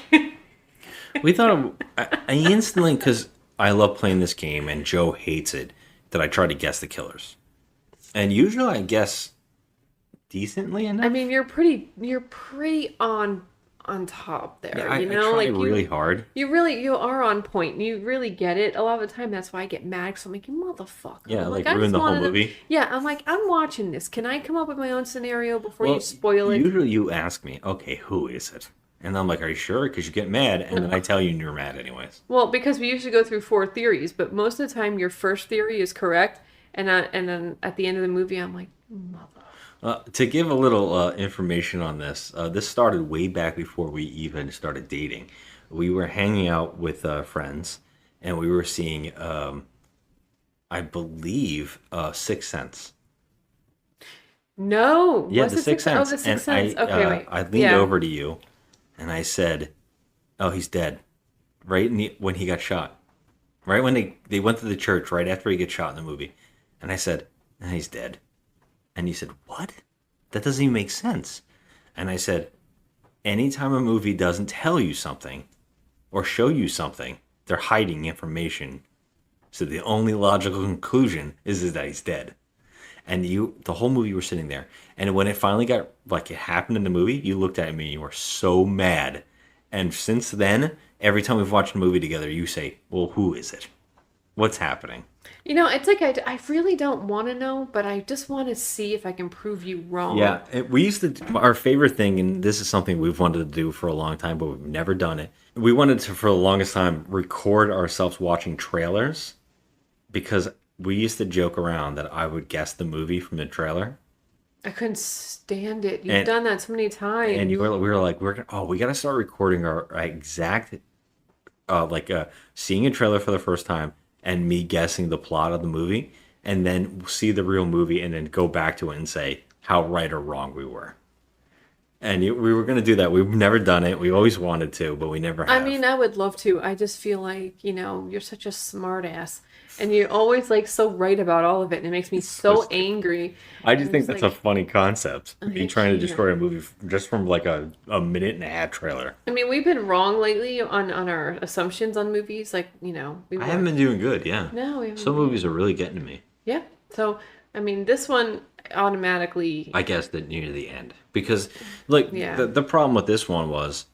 We thought I instantly, because I love playing this game and Joe hates it, that I try to guess the killers, and usually I guess decently enough. I mean, you're pretty on top there. Yeah, you know, I try like really hard. You are on point. You really get it. A lot of the time, that's why I get mad. Because I'm like, "You motherfucker!" Yeah, I'm like I ruin just the whole wanted to- movie. Yeah, I'm like, I'm watching this. Can I come up with my own scenario before you Well, spoil it? Usually you ask me, "Okay, who is it?" And I'm like, are you sure? Because you get mad, and then I tell you and you're mad anyways. Well, because we usually go through 4 theories, but most of the time your first theory is correct, and then at the end of the movie, I'm like, mother. To give a little information on this, this started way back before we even started dating. We were hanging out with friends, and we were seeing, I believe, Sixth Sense. No, Yeah, was The it Sixth Sense. Oh, the Sixth And Sense. Okay, wait. I leaned Yeah. over to you, and I said, "Oh, he's dead." Right when he got shot. Right when they went to the church, right after he gets shot in the movie, and I said, "He's dead." And you said, "What? That doesn't even make sense." And I said, "Anytime a movie doesn't tell you something or show you something, they're hiding information. So the only logical conclusion is that he's dead." And the whole movie, you were sitting there. And when it finally got, like, it happened in the movie, you looked at me and you were so mad. And since then, every time we've watched a movie together, you say, "Well, who is it? What's happening?" It's like I really don't want to know, but I just want to see if I can prove you wrong. Yeah, we used to, our favorite thing, and this is something we've wanted to do for a long time, but we've never done it. We wanted to, for the longest time, record ourselves watching trailers because we used to joke around that I would guess the movie from the trailer. I couldn't stand it. You've done that so many times. And we were like, we got to start recording our exact, seeing a trailer for the first time and me guessing the plot of the movie, and then see the real movie and then go back to it and say how right or wrong we were. And we were going to do that. We've never done it. We always wanted to, but we never have. I mean, I would love to. I just feel like, you're such a smart ass. And you're always, like, so right about all of it. And it makes me so angry. I just And think it's that's like, a funny concept. Me hate trying to you. destroy a movie just from like a minute and a half trailer. I mean, we've been wrong lately on our assumptions on movies. Like, we I haven't been doing good, yeah. No, we haven't Some been. movies are really getting to me. Yeah. So, I mean, this one automatically. I guess that near the end. Because, like, Yeah. the problem with this one was,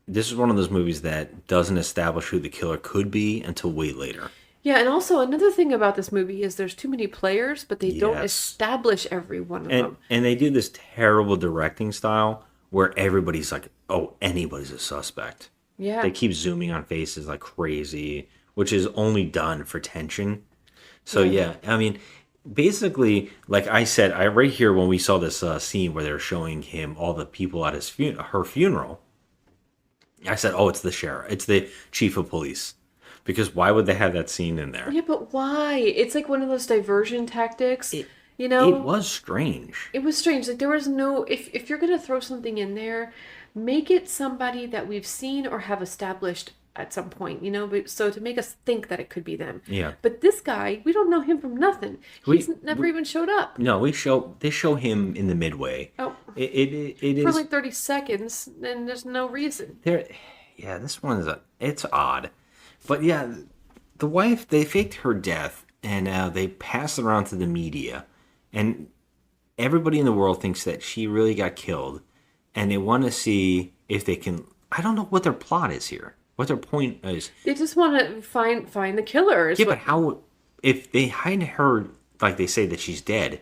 this is one of those movies that doesn't establish who the killer could be until way later. Yeah, and also another thing about this movie is there's too many players, but they don't Yes. establish every one of them. And they do this terrible directing style where everybody's like, oh, anybody's a suspect. Yeah. They keep zooming on faces like crazy, which is only done for tension. So, yeah, I mean, basically, like I said, right here when we saw this scene where they're showing him all the people at his her funeral, I said, oh, it's the sheriff. It's the chief of police. Because why would they have that scene in there? Yeah, but why? It's like one of those diversion tactics. It It was strange. It was strange. Like, there was no, if you're gonna throw something in there, make it somebody that we've seen or have established at some point, but so to make us think that it could be them. Yeah. But this guy, we don't know him from nothing. He's never even showed up. No, they show him in the midway. Oh. It For is like 30 seconds, and there's no reason. yeah, this one it's odd. But yeah, the wife, they faked her death and they passed it around to the media. And everybody in the world thinks that she really got killed. And they want to see if they can, I don't know what their plot is here. What their point is. They just want to find the killer. Yeah, but how, if they hide her, like they say that she's dead,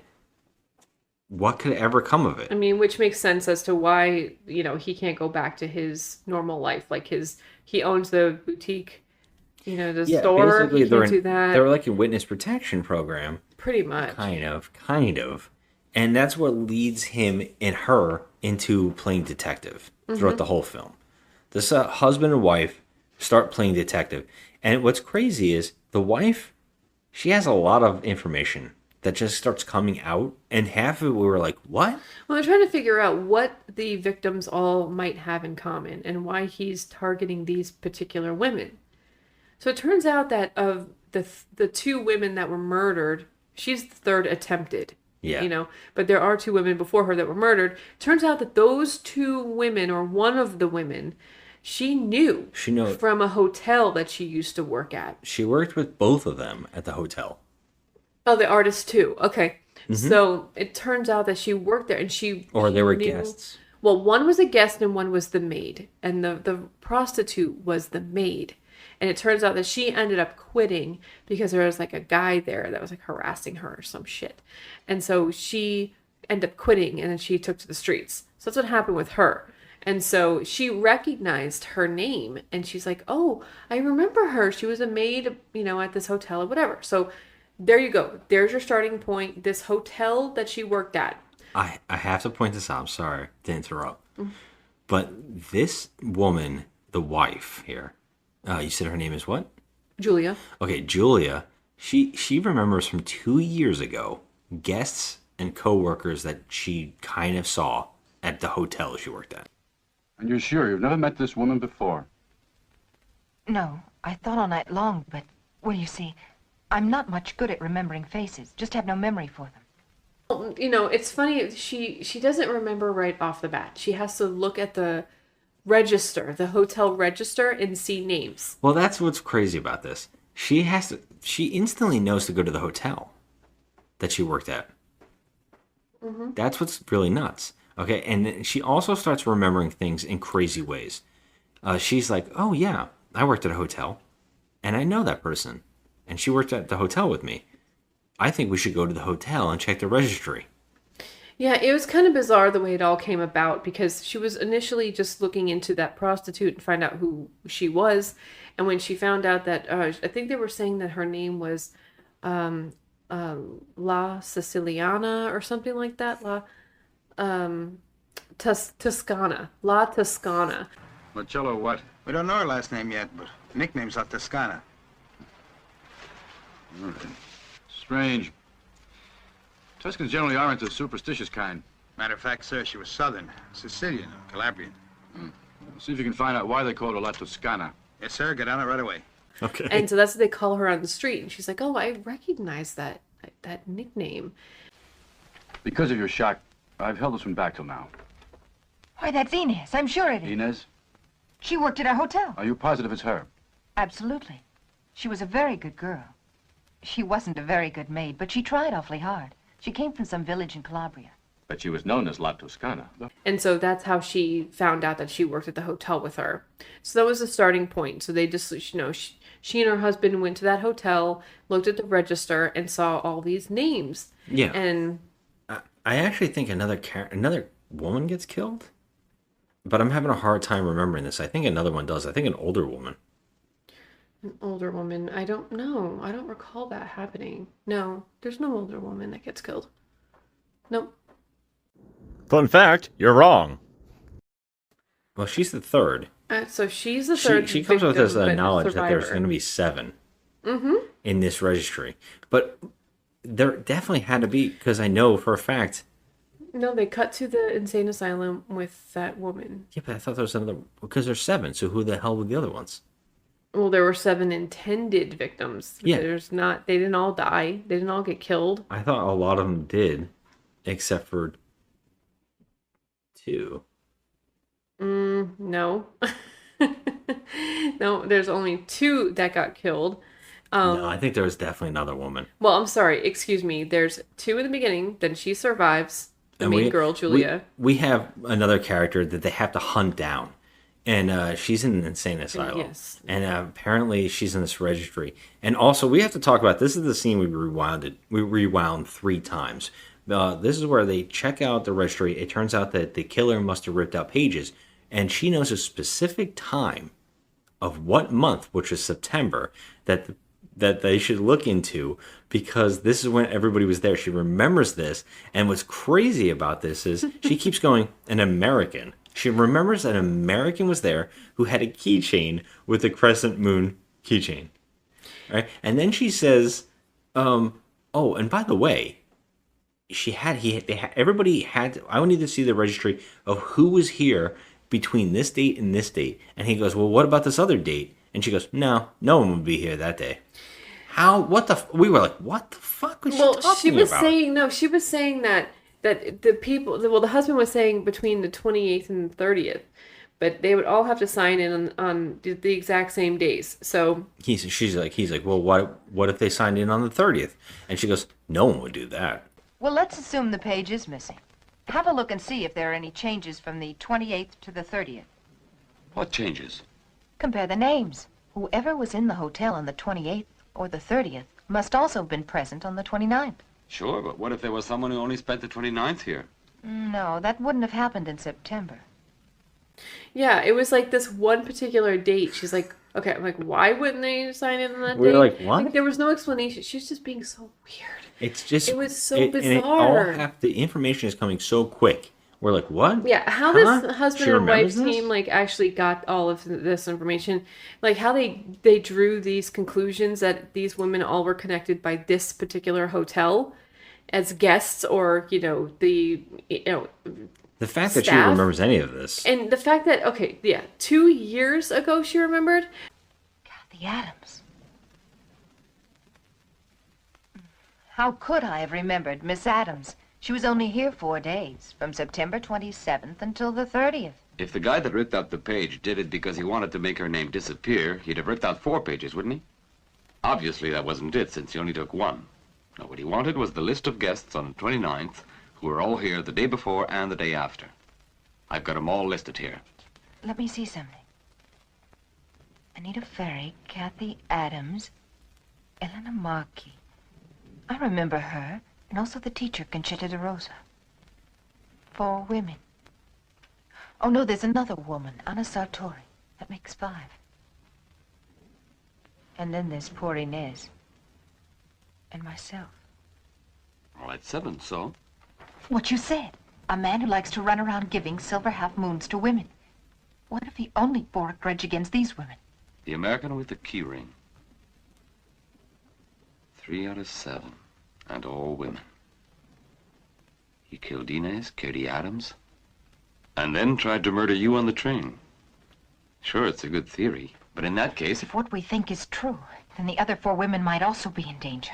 what could ever come of it? I mean, which makes sense as to why, he can't go back to his normal life. Like he owns the boutique, the store. Basically, He can't do that. They're like a witness protection program. Pretty much. Kind of. And that's what leads him and her into playing detective throughout the whole film. This husband and wife start playing detective. And what's crazy is the wife, she has a lot of information that just starts coming out. And half of it, we were like, what? Well, they're trying to figure out what the victims all might have in common and why he's targeting these particular women. So it turns out that of the two women that were murdered, she's the third attempted. Yeah. But there are two women before her that were murdered. Turns out that those two women, or one of the women, she knew from a hotel that she used to work at. She worked with both of them at the hotel. Oh, the artist too. Okay. So it turns out that she worked there and Or they were knew- guests. Well, one was a guest and one was the maid. And the prostitute was the maid. And it turns out that she ended up quitting because there was like a guy there that was like harassing her or some shit. And so she ended up quitting and then she took to the streets. So that's what happened with her. And so she recognized her name and she's like, oh, I remember her. She was a maid, at this hotel or whatever. So there you go. There's your starting point. This hotel that she worked at. I have to point this out. I'm sorry to interrupt. But this woman, the wife here, you said her name is what? Julia. Okay, Julia. She remembers from 2 years ago guests and coworkers that she kind of saw at the hotel she worked at. And you're sure you've never met this woman before? No, I thought all night long, but, well, you see, I'm not much good at remembering faces. Just have no memory for them. Well, it's funny. She doesn't remember right off the bat. She has to look at the register, the hotel register, and see names. Well, that's what's crazy about this. She instantly knows to go to the hotel that she worked at. Mm-hmm. That's what's really nuts. Okay, and she also starts remembering things in crazy ways. She's like, oh yeah, I worked at a hotel, and I know that person, and she worked at the hotel with me. I think we should go to the hotel and check the registry. Yeah, it was kind of bizarre the way it all came about because she was initially just looking into that prostitute and find out who she was. And when she found out that, I think they were saying that her name was La Siciliana or something like that. Toscana. La Toscana. Marcello what? We don't know her last name yet, but nickname's La Toscana. Strange. Tuscans generally aren't the superstitious kind. Matter of fact, sir, she was Southern, Sicilian, Calabrian. See if you can find out why they called her La Toscana. Yes, sir. Get on it right away. Okay. And so that's what they call her on the street. And she's like, oh, I recognize that nickname. Because of your shock, I've held this one back till now. Why, that's Inez. I'm sure it is. Inez? She worked at our hotel. Are you positive it's her? Absolutely. She was a very good girl. She wasn't a very good maid, but she tried awfully hard. She came from some village in Calabria. But she was known as La Toscana. And so that's how she found out that she worked at the hotel with her. So that was the starting point. So they just, she and her husband went to that hotel, looked at the register, and saw all these names. Yeah. And I actually think another woman gets killed, but I'm having a hard time remembering this. I think another one does. I think an older woman. An older woman. I don't know. I don't recall that happening. No, there's no older woman that gets killed. Nope. Fun fact, you're wrong. Well, she's the third. So she's the third. She comes with this victim, but knowledge that there's survivor. going to be 7 Mm-hmm. in this registry. But there definitely had to be, because I know for a fact. No, they cut to the insane asylum with that woman. Yeah, but I thought there was another, because there's 7. So who the hell were the other ones? Well, there were 7 intended victims. Yeah. They didn't all die. They didn't all get killed. I thought a lot of them did, except for 2. No. No, there's only 2 that got killed. No, I think there was definitely another woman. Well, I'm sorry. Excuse me. There's 2 in the beginning. Then she survives. The main girl, Julia. We have another character that they have to hunt down. And she's in an insane asylum. Yes. And apparently she's in this registry. And also, we have to talk about, this is the scene we rewound. We rewound 3 times. This is where they check out the registry. It turns out that the killer must have ripped out pages. And she knows a specific time of what month, which is September, that they should look into, because this is when everybody was there. She remembers this. And what's crazy about this is she keeps going, an American. She remembers an American was there who had a keychain with a crescent moon keychain. Right? And then she says, oh, and by the way, everybody had, I would need to see the registry of who was here between this date and this date. And he goes, well, what about this other date? And she goes, no one would be here that day. We were like, what the fuck was she talking about? She was saying that the people, the husband was saying between the 28th and the 30th, but they would all have to sign in on the exact same days. So he's like, well, what if they signed in on the 30th? And she goes, no one would do that. Well, let's assume the page is missing. Have a look and see if there are any changes from the 28th to the 30th. What changes? Compare the names. Whoever was in the hotel on the 28th or the 30th must also have been present on the 29th. Sure, but what if there was someone who only spent the 29th here? No, that wouldn't have happened in September. Yeah, it was like this one particular date. She's like, okay, I'm like, why wouldn't they sign in on that We were date? like, what? Like, there was no explanation. She was just being so weird. It's just It was so and it all bizarre. have the information is coming so quick. We're like, what? Yeah, how Huh? this She husband and wife remembers this? team like actually got all of this information, like how they drew these conclusions that these women all were connected by this particular hotel as guests, or the The fact that she staff. remembers any of this. And the fact that, okay, yeah, 2 years ago she remembered. Kathy Adams. How could I have remembered Miss Adams? She was only here 4 days, from September 27th until the 30th. If the guy that ripped out the page did it because he wanted to make her name disappear, he'd have ripped out 4 pages, wouldn't he? Obviously, that wasn't it, since he only took 1. No, what he wanted was the list of guests on the 29th who were all here the day before and the day after. I've got them all listed here. Let me see something. Anita Ferry, Kathy Adams, Elena Markey. I remember her, and also the teacher, Conchita de Rosa. 4 women. Oh, no, there's another woman, Anna Sartori. That makes 5. And then there's poor Inez. And myself. All right, 7, so? What you said. A man who likes to run around giving silver half moons to women. What if he only bore a grudge against these women? The American with the key ring. 3 out of 7, and all women. He killed Inez, Katie Adams, and then tried to murder you on the train. Sure, it's a good theory, but in that case... If what we think is true, then the other 4 women might also be in danger.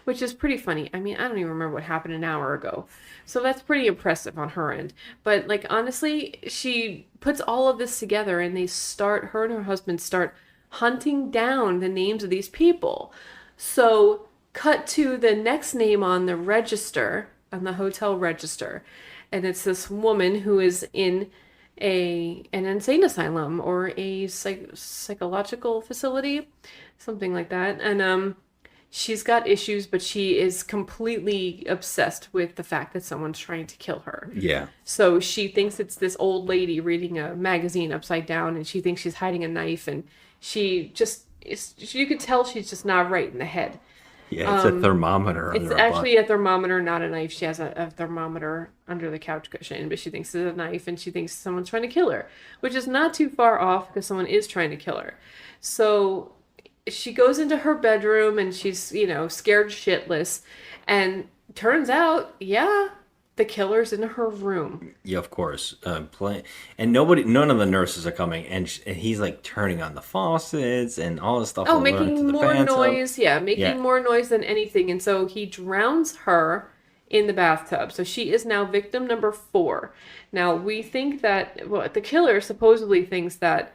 Which is pretty funny. I mean, I don't even remember what happened an hour ago. So that's pretty impressive on her end. But, like, honestly, she puts all of this together and her and her husband start hunting down the names of these people. So, cut to the next name on the register, on the hotel register. And it's this woman who is in an insane asylum or a psychological facility, something like that. And, she's got issues, but she is completely obsessed with the fact that someone's trying to kill her. Yeah. So she thinks it's this old lady reading a magazine upside down, and she thinks she's hiding a knife, and you could tell she's just not right in the head. Yeah, it's a thermometer. It's actually a thermometer, not a knife. She has a thermometer under the couch cushion, but she thinks it's a knife, and she thinks someone's trying to kill her, which is not too far off because someone is trying to kill her. So she goes into her bedroom and she's, scared shitless. And turns out, yeah, the killer's in her room. Yeah, of course. And none of the nurses are coming. And he's like turning on the faucets and all this stuff. Oh, making more noise. Yeah, making more noise than anything. And so he drowns her in the bathtub. So she is now victim number 4. Now, we think that, the killer supposedly thinks that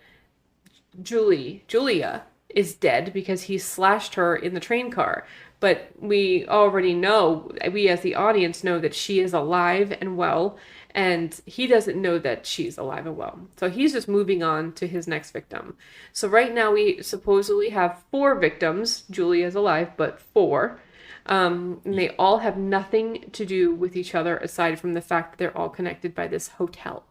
Julia is dead because he slashed her in the train car. But we already know, we as the audience know that she is alive and well, and he doesn't know that she's alive and well. So he's just moving on to his next victim. So right now we supposedly have 4 victims. Julia is alive, but 4. And they all have nothing to do with each other aside from the fact that they're all connected by this hotel.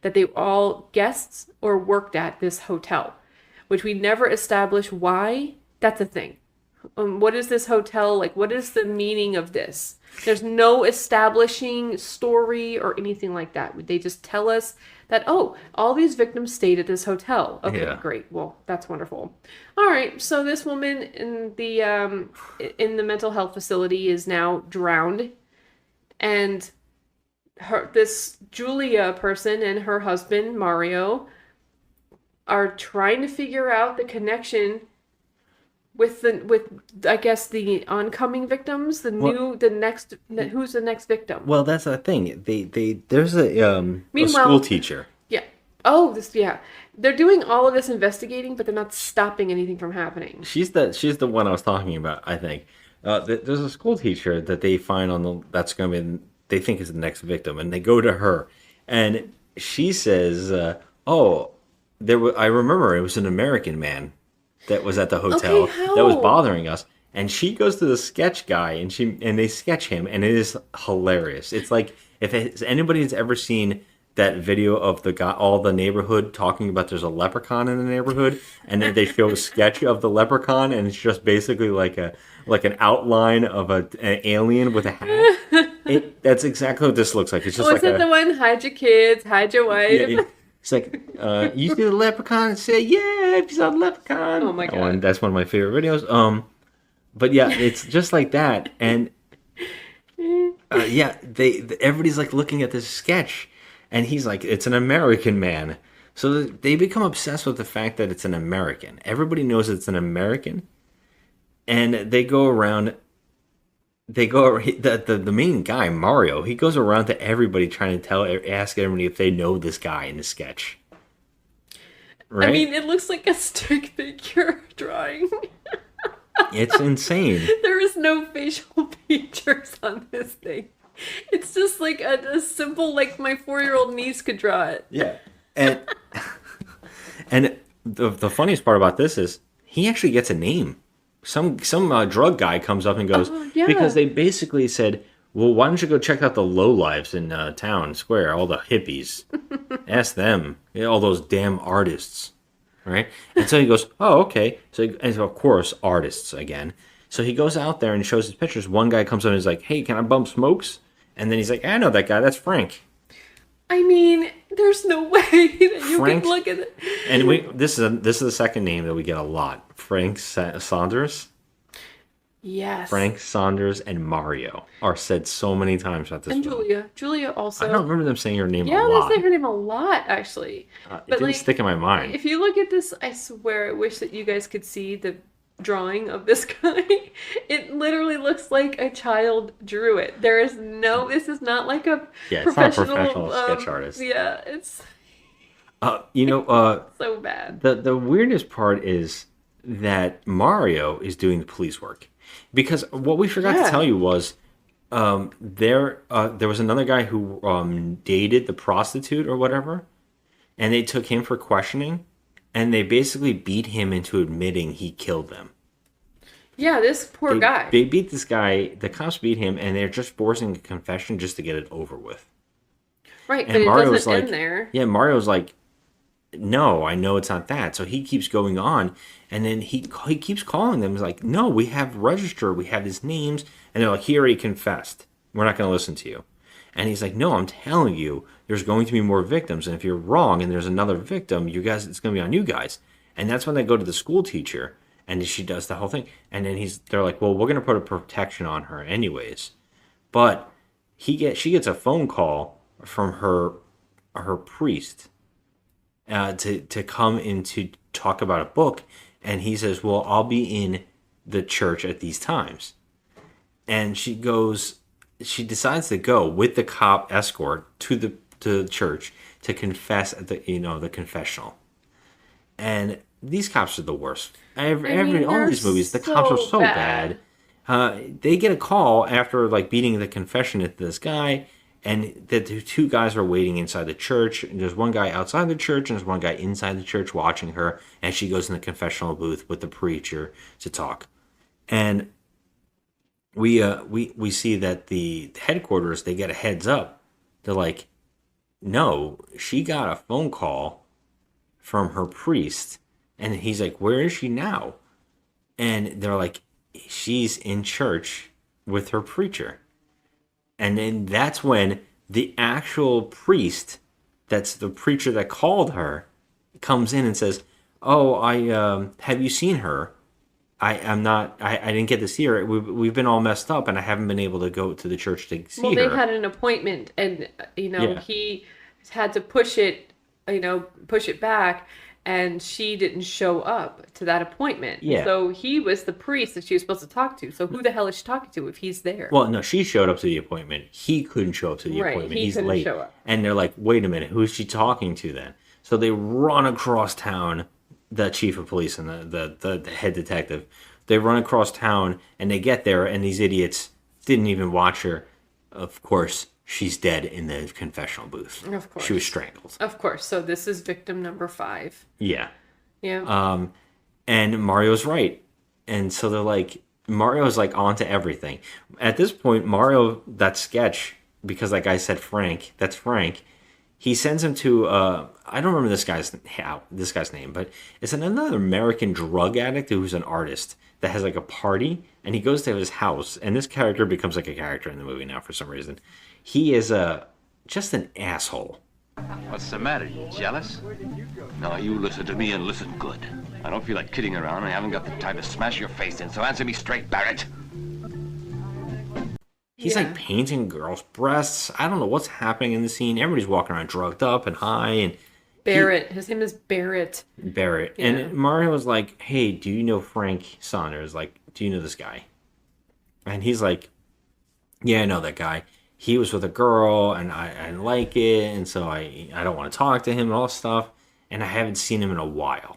That they were all guests or worked at this hotel, which we never establish why. That's a thing. What is this hotel like? What is the meaning of this? There's no establishing story or anything like that. They just tell us that, oh, all these victims stayed at this hotel. Okay, great. Well, that's wonderful. All right, so this woman in the mental health facility is now drowned, and this Julia person and her husband Mario are trying to figure out the connection with I guess the oncoming victims, who's the next victim? Well, that's the thing. There's a school teacher. Yeah. They're doing all of this investigating, but they're not stopping anything from happening. She's the one I was talking about. I think there's a school teacher that they find that's going to be, they think is the next victim, and they go to her, and she says, I remember it was an American man that was at the hotel that was bothering us, and she goes to the sketch guy and they sketch him, and it is hilarious. It's like if anybody has ever seen that video of the guy, all the neighborhood talking about there's a leprechaun in the neighborhood, and then they show a sketch of the leprechaun, and it's just basically like an outline of an alien with a hat. That's exactly what this looks like. It's just Oh, like is that the one? Hide your kids, hide your wife. It's like you see the leprechaun and say, "Yeah, if you saw the leprechaun." Oh my God. That's one of my favorite videos. But yeah, it's just like that, and yeah, everybody's like looking at this sketch, and he's like, "It's an American man." So they become obsessed with the fact that it's an American. Everybody knows it's an American, and they go around. The main guy, Mario, he goes around to everybody trying to ask everybody if they know this guy in the sketch. Right? I mean, it looks like a stick figure drawing. It's insane. There is no facial features on this thing. It's just like a simple, like my 4-year-old niece could draw it. Yeah. And the funniest part about this is he actually gets a name. Some drug guy comes up and goes, yeah. because they basically said, well, why don't you go check out the lowlifes in town square, all the hippies. Ask them. All those damn artists. Right? And so he goes, oh, okay. And of course, artists again. So he goes out there and shows his pictures. One guy comes up and is like, hey, can I bump smokes? And then he's like, I know that guy. That's Frank. I mean, there's no way that you Frank, can look at it. And this is the second name that we get a lot. Frank Saunders. Yes. Frank Saunders and Mario are said so many times throughout this And film. Julia also. I don't remember them saying her name a Yeah, lot. they say her name a lot, actually. It didn't stick in my mind. If you look at this, I swear, I wish that you guys could see the drawing of this guy. It literally looks like a child drew it. This is not like a professional sketch artist. Yeah, it's so bad. The weirdest part is that Mario is doing the police work. Because what we forgot to tell you was there was another guy who dated the prostitute or whatever, and they took him for questioning, and they basically beat him into admitting he killed them. Yeah, this poor guy. They beat this guy, the cops beat him, and they're just forcing a confession just to get it over with. Right, And but Mario's it doesn't like, end there. Yeah, Mario's like, no, I know it's not that. So he keeps going on, and then he keeps calling them. He's like, no, we have registered, we have his names, and they're like, he already confessed. We're not going to listen to you. And he's like, no, I'm telling you, there's going to be more victims, and if you're wrong and there's another victim, you guys, it's going to be on you guys. And that's when they go to the school teacher, and she does the whole thing. And then they're like, well, we're going to put a protection on her anyways. But she gets a phone call from her priest to come in to talk about a book, and he says, well, I'll be in the church at these times. And she decides to go with the cop escort to the church to confess at the confessional. And these cops are the worst. All these movies, the cops are so bad. They get a call after beating the confession at this guy, and the two guys are waiting inside the church. And there's one guy outside the church, and there's one guy inside the church watching her. And she goes in the confessional booth with the preacher to talk. And we see that the headquarters, they get a heads up. They're like, no, she got a phone call from her priest, and he's like, where is she now? And they're like, she's in church with her preacher. And then that's when the actual priest, that's the preacher that called her, comes in and says, oh, I have you seen her? I didn't get to see her. We've been all messed up, and I haven't been able to go to the church to see her. Well, they had an appointment, and he had to push it back, and she didn't show up to that appointment. Yeah. So he was the priest that she was supposed to talk to. So who the hell is she talking to if he's there? Well, no, she showed up to the appointment. He couldn't show up to the appointment. He's late. show up. And they're like, wait a minute, who is she talking to then? So they run across town, the chief of police and the head detective. They run across town, and they get there, and these idiots didn't even watch her. Of course, she's dead in the confessional booth. Of course. She was strangled. Of course. So this is victim number 5. Yeah. Yeah. And Mario's right. And so they're like, Mario's like onto everything. At this point, Mario, that sketch, because like I said, Frank, that's Frank, he sends him to I don't remember this guy's name, but it's another American drug addict who's an artist that has like a party, and he goes to his house, and this character becomes like a character in the movie now for some reason. He is just an asshole. What's the matter? You jealous? Now you listen to me and listen good. I don't feel like kidding around. I haven't got the time to smash your face in, so answer me straight, Barrett. He's like painting girls' breasts. I don't know what's happening in the scene. Everybody's walking around drugged up and high. And Barrett. His name is Barrett. Barrett. Yeah. And Mario was like, hey, do you know Frank Saunders? Like, do you know this guy? And he's like, yeah, I know that guy. He was with a girl, and I didn't like it, and so I don't want to talk to him and all this stuff, and I haven't seen him in a while.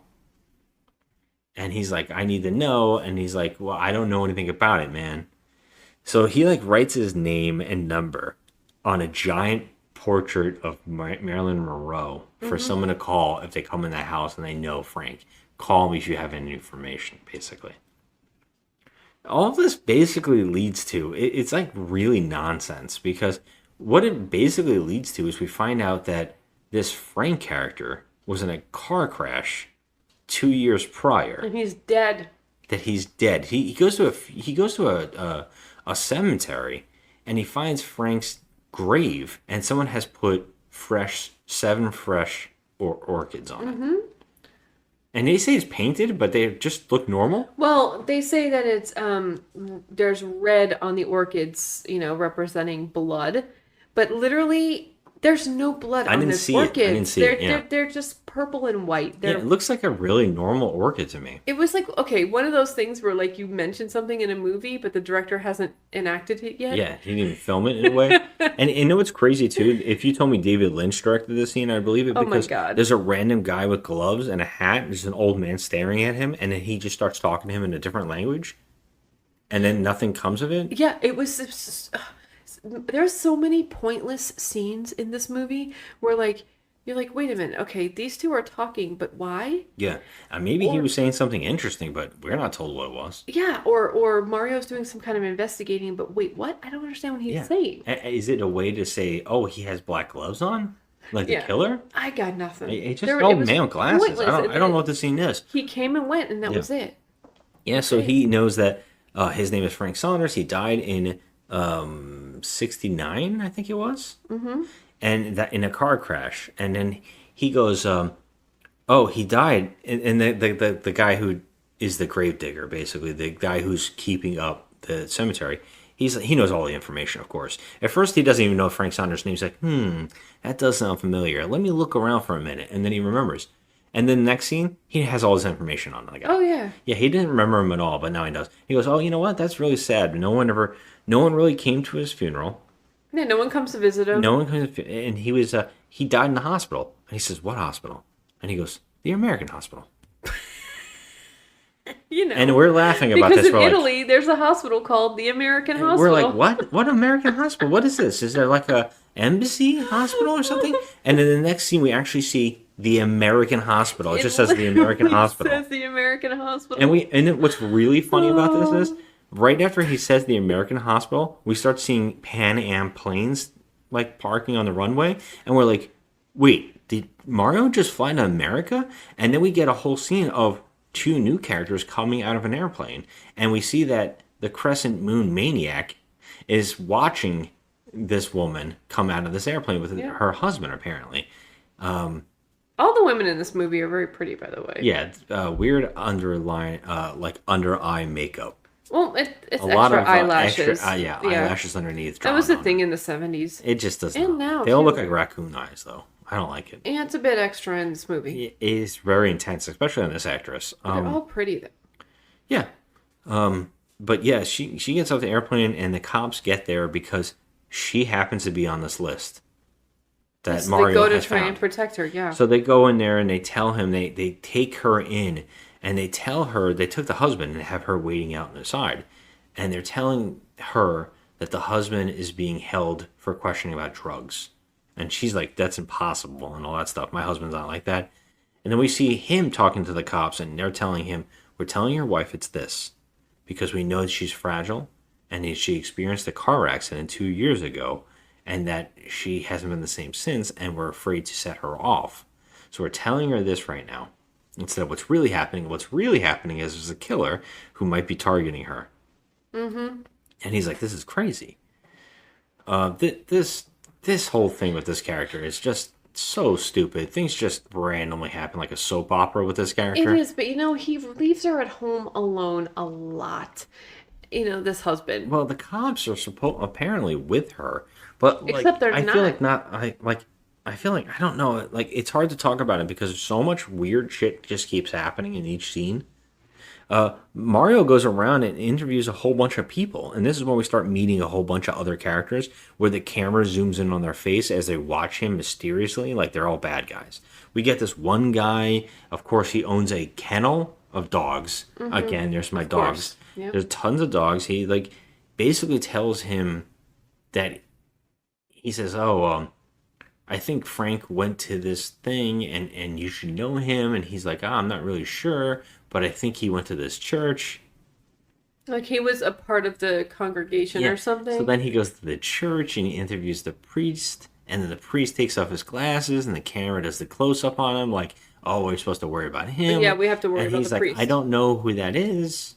And he's like, I need to know, and he's like, well, I don't know anything about it, man. So he like writes his name and number on a giant portrait of Marilyn Monroe for someone to call if they come in that house and they know Frank. Call me if you have any information, basically. All of this basically leads to, it's like really nonsense, because what it basically leads to is we find out that this Frank character was in a car crash 2 years prior. And he's dead. That he's dead. He goes to a cemetery, and he finds Frank's grave, and someone has put seven fresh orchids on it. And they say it's painted, but they just look normal. Well, they say that it's there's red on the orchids, representing blood, but literally there's no blood on this orchid. I didn't see it. They're just purple and white. It looks like a really normal orchid to me. It was like, okay, one of those things where like you mention something in a movie, but the director hasn't enacted it yet. Yeah, he didn't even film it in a way. And you know what's crazy too? If you told me David Lynch directed this scene, I'd believe it, because oh my God. There's a random guy with gloves and a hat. There's an old man staring at him, and then he just starts talking to him in a different language, and then nothing comes of it. Yeah, it was. There's so many pointless scenes in this movie where like you're like, wait a minute, okay, these two are talking, but why? Yeah, maybe he was saying something interesting, but we're not told what it was. Yeah, or Mario's doing some kind of investigating, but wait, what? I don't understand what he's saying. Is it a way to say, oh, he has black gloves on, like the killer? I got nothing. It's just old man with glasses. I don't know what the scene is. He came and went, and that was it. Yeah, so he knows that his name is Frank Saunders. He died in 69, I think it was. Mm-hmm. And that in a car crash. And then he goes, oh, he died. And the guy who is the gravedigger, basically, the guy who's keeping up the cemetery, he knows all the information, of course. At first, he doesn't even know Frank Saunders' name. He's like, that does sound familiar. Let me look around for a minute. And then he remembers. And then the next scene, he has all this information on the guy. Oh, yeah. Yeah, he didn't remember him at all, but now he does. He goes, oh, you know what? That's really sad. No one really came to his funeral. Yeah, no one comes to visit him. No one comes to, and he died in the hospital. And he says, what hospital? And he goes, the American hospital. And we're laughing about this. Because in Italy, there's a hospital called the American Hospital. We're like, what? What American hospital? What is this? Is there like a embassy hospital or something? And then the next scene, we actually see the American hospital. It just says the American hospital. It says the American hospital. And what's really funny about this is, right after he says the American hospital, we start seeing Pan Am planes like parking on the runway, and we're like, wait, did Mario just fly to America? And then we get a whole scene of two new characters coming out of an airplane, and we see that the Crescent Moon maniac is watching this woman come out of this airplane with her husband, apparently. All the women in this movie are very pretty, by the way. Yeah, weird underline, like under eye makeup. Well, it's a extra lot of eyelashes. Eyelashes underneath. That was the thing in the 70s. It just doesn't. And now they all look like raccoon eyes, though. I don't like it. Yeah, it's a bit extra in this movie. It is very intense, especially on this actress. They're all pretty, though. Yeah. But yeah, she gets off the airplane, and the cops get there because she happens to be on this list that Mario has found. They go to try and protect her, yeah. So they go in there, and they tell him, they take her in, and they tell her, they took the husband and have her waiting out on the side. And they're telling her that the husband is being held for questioning about drugs. And she's like, that's impossible and all that stuff. My husband's not like that. And then we see him talking to the cops, and they're telling him, we're telling your wife it's this because we know that she's fragile and she experienced a car accident 2 years ago. and that she hasn't been the same since, and we're afraid to set her off. So we're telling her this right now instead of what's really happening. What's really happening is there's a killer who might be targeting her. Mm-hmm. And he's like, this is crazy. This whole thing with this character is just so stupid. Things just randomly happen like a soap opera with this character. It is, but he leaves her at home alone a lot. This husband. Well, the cops are apparently with her, but like, Except they're I not. feel like not. I feel like I don't know. Like it's hard to talk about it because so much weird shit just keeps happening in each scene. Mario goes around and interviews a whole bunch of people, and this is when we start meeting a whole bunch of other characters where the camera zooms in on their face as they watch him mysteriously, like they're all bad guys. We get this one guy, of course, he owns a kennel of dogs. Mm-hmm. Again, there's my Of dogs. course. Yep. There's tons of dogs. He basically tells him that he says, I think Frank went to this thing and you should know him. And he's like, I'm not really sure, but I think he went to this church. Like he was a part of the congregation or something. So then he goes to the church and he interviews the priest. And then the priest takes off his glasses and the camera does the close up on him. Like, we're supposed to worry about him. Yeah, we have to worry and about he's the like, priest. I don't know who that is.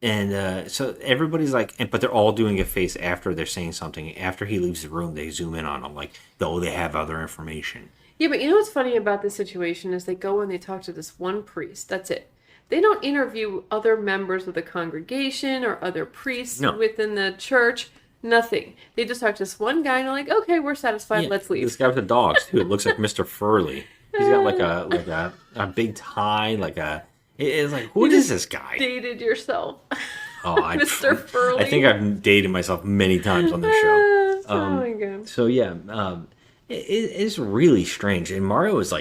And so everybody's like, but they're all doing a face after they're saying something. After he leaves the room, they zoom in on him like, they have other information. Yeah, but what's funny about this situation is they go and they talk to this one priest. That's it. They don't interview other members of the congregation or other priests within the church. Nothing. They just talk to this one guy and they're like, okay, we're satisfied. Let's leave. This guy with the dogs too. It looks like Mr. Furley. He's got like a big tie, it's like, who is this guy? Dated yourself. Mr. Furley. I think I've dated myself many times on this show. Oh my god. So yeah, it's really strange. And Mario is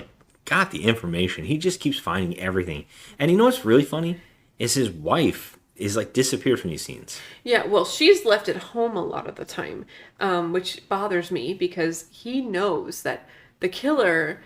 got the information. He just keeps finding everything. And you know what's really funny is his wife is disappeared from these scenes. Yeah, well, she's left at home a lot of the time, which bothers me because he knows that the killer.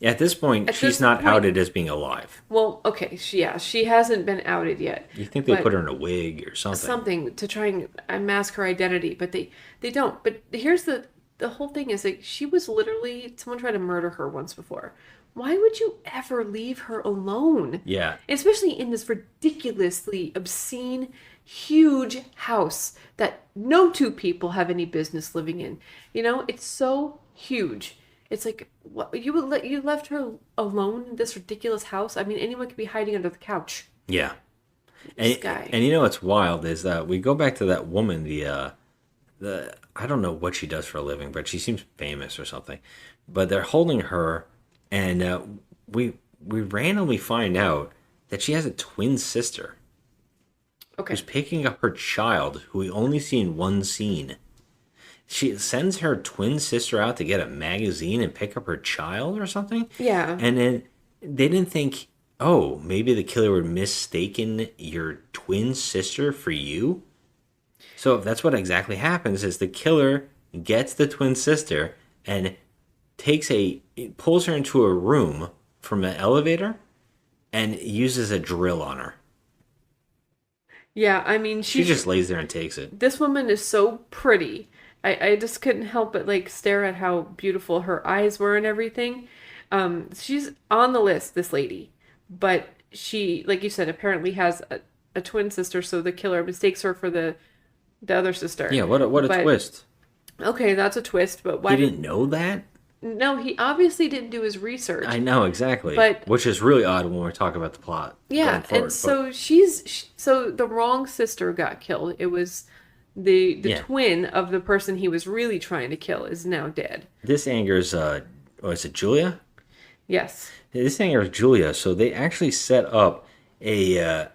At this point, she's not outed as being alive. Well, okay, she hasn't been outed yet. You think they put her in a wig or something? Something to try and unmask her identity, but they don't. But here's the whole thing is she was literally, someone tried to murder her once before. Why would you ever leave her alone? Yeah. Especially in this ridiculously obscene, huge house that no two people have any business living in. It's so huge. It's like, what, you left her alone in this ridiculous house? I mean, anyone could be hiding under the couch. Yeah. This guy. And what's wild is that we go back to that woman, the I don't know what she does for a living, but she seems famous or something. But they're holding her, and we randomly find out that she has a twin sister. Okay. Who's picking up her child, who we only see in one scene. She sends her twin sister out to get a magazine and pick up her child or something. Yeah. And then they didn't think, maybe the killer would mistaken your twin sister for you. So if that's what exactly happens, is the killer gets the twin sister and pulls her into a room from an elevator and uses a drill on her. Yeah, I mean, she just lays there and takes it. This woman is so pretty. I just couldn't help but stare at how beautiful her eyes were and everything. She's on the list, this lady, but she, like you said, apparently has a twin sister. So the killer mistakes her for the other sister. Yeah, what a twist. Okay, that's a twist, but why? He didn't know that? No, he obviously didn't do his research. I know, exactly. But which is really odd when we're talking about the plot. Yeah, forward, and so so the wrong sister got killed. It was the twin of the person he was really trying to kill is now dead. This angers, is it Julia? Yes. This angers Julia, so they actually set up a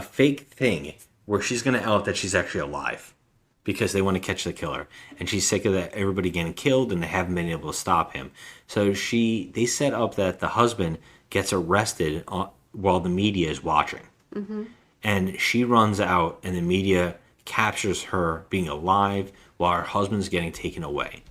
fake thing where she's going to out that she's actually alive because they want to catch the killer. And she's sick of everybody getting killed and they haven't been able to stop him. So they set up that the husband gets arrested while the media is watching. Mm-hmm. And she runs out and the media captures her being alive while her husband's getting taken away.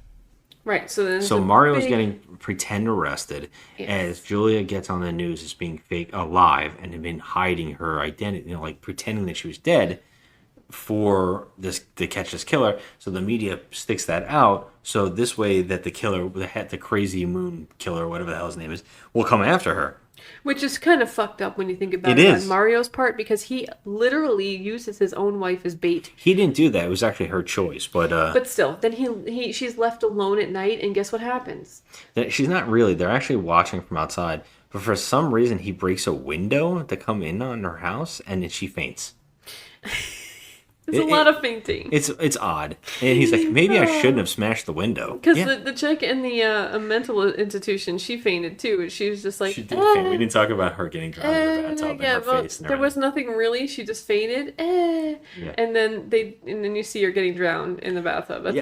Right. So Mario's getting pretend arrested as Julia gets on the news as being fake alive and had been hiding her identity, pretending that she was dead. for this to catch this killer. So the media sticks that out. So this way that the killer, the crazy moon killer, whatever the hell his name is, will come after her. Which is kind of fucked up when you think about It it is. on Mario's part, because he literally uses his own wife as bait. He didn't do that. It was actually her choice. But still, then she's left alone at night, and guess what happens? She's not really. They're actually watching from outside. But for some reason, he breaks a window to come in on her house, and then she faints. There's a lot of fainting. It's odd. And he's like, maybe I shouldn't have smashed the window. Because the chick in the mental institution, she fainted too. She was just like, She did faint. We didn't talk about her getting drowned in the bathtub in her face. There was nothing really. She just fainted. Yeah. And then you see her getting drowned in the bathtub. That's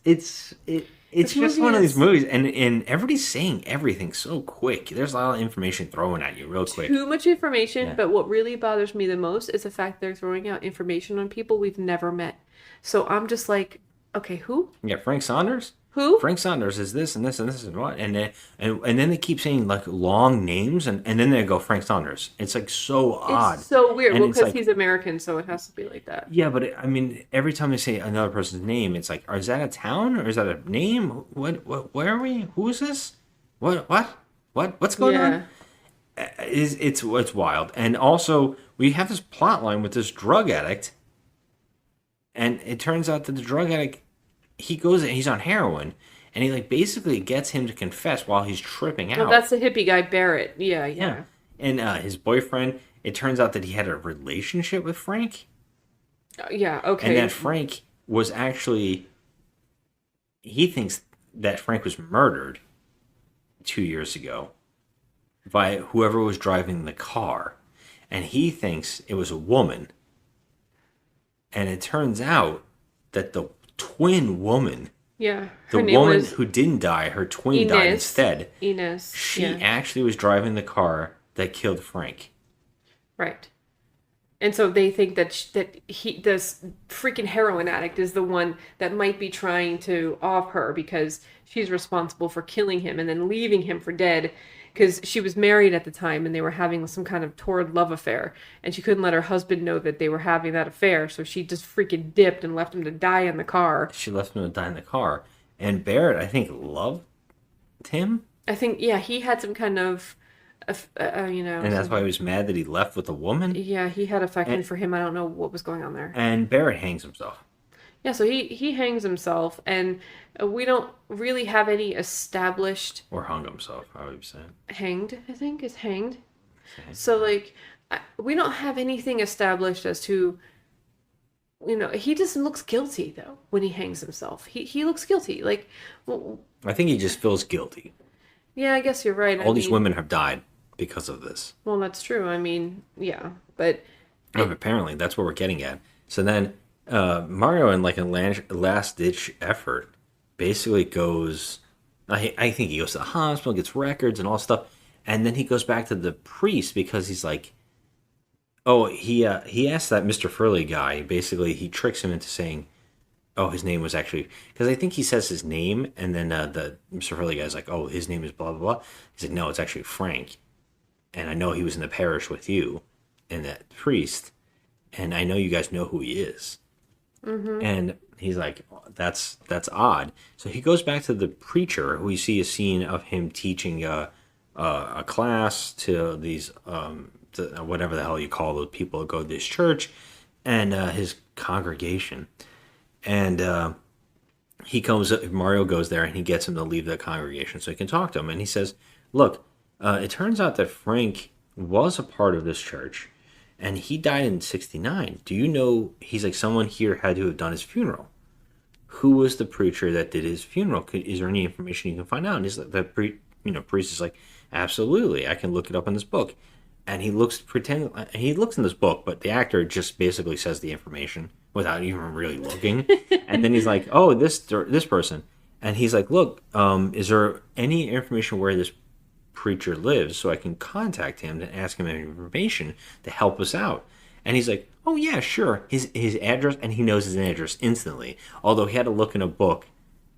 it. It's just one of these movies, and everybody's saying everything so quick. There's a lot of information thrown at you real quick. Too much information, Yeah. but what really bothers me the most is the fact they're throwing out information on people we've never met. So I'm just like, okay, who? Yeah, Frank Saunders? Who? Frank Saunders is this and this and this and what? And then they keep saying like long names, and then they go Frank Saunders. It's like so odd. It's so weird. And Well, it's because like- he's American, so it has to be like that. Yeah, but I mean, every time they say another person's name, it's like, is that a town or is that a name? What? Where are we? Who is this? What's going on? It's wild. And also, we have this plot line with this drug addict, and it turns out that the drug addict, he's on heroin, and he like basically gets him to confess while he's tripping out. Well, that's the hippie guy, Barrett. Yeah. And his boyfriend, it turns out that he had a relationship with Frank. Yeah, okay. And that Frank was actually, he thinks that Frank was murdered 2 years ago by whoever was driving the car. And he thinks it was a woman. And it turns out that the twin woman, Yeah. the Her name woman was who didn't die, her twin died instead. Inez. She yeah. actually was driving the car that killed Frank. Right. And so they think that this freaking heroin addict is the one that might be trying to off her because she's responsible for killing him and then leaving him for dead, because she was married at the time and they were having some kind of torrid love affair, and she couldn't let her husband know that they were having that affair, so she just freaking dipped and left him to die in the car. She left him to die in the car. And Barrett, I think, loved him. I think, yeah, he had some kind of, And that's why he was mad that he left with a woman. Yeah, he had affection And- for him. I don't know what was going on there. And Barrett hangs himself. Yeah, so he hangs himself, and we don't really have any established Or hung himself, I would say. hanged. I think is hanged. So like, we don't have anything established as to, he just looks guilty though when he hangs himself. He looks guilty. Like, well, I think he just feels guilty. yeah, I guess you're right. All these women have died because of this. Well, that's true. I mean, yeah, but Apparently, that's what we're getting at. So then, Mario, in like a last-ditch effort, basically goes... I think he goes to the hospital, gets records and all stuff, and then he goes back to the priest because he's like... Oh, he asked that Mr. Furley guy, basically, he tricks him into saying, oh, his name was actually... Because I think he says his name, and then the Mr. Furley guy's like, oh, his name is blah, blah, blah. He's like, no, it's actually Frank. And I know he was in the parish with you and that priest, and I know you guys know who he is. Mm-hmm. And he's like, that's odd. So he goes back to the preacher, who we see a scene of him teaching a class to these, to whatever the hell you call those people that go to this church, and his congregation. And Mario goes there and he gets him to leave the congregation so he can talk to him. And he says, look, it turns out that Frank was a part of this church, and he died in 1969. Do you know, he's like, someone here had to have done his funeral. Who was the preacher that did his funeral? Is there any information you can find out? And he's like, priest is like, absolutely, I can look it up in this book. And he looks in this book, but the actor just basically says the information without even really looking. And then he's like, oh, this person. And he's like, look, is there any information where this preacher lives so I can contact him and ask him any information to help us out? And he's like, oh yeah, sure. His address, and he knows his address instantly. Although he had to look in a book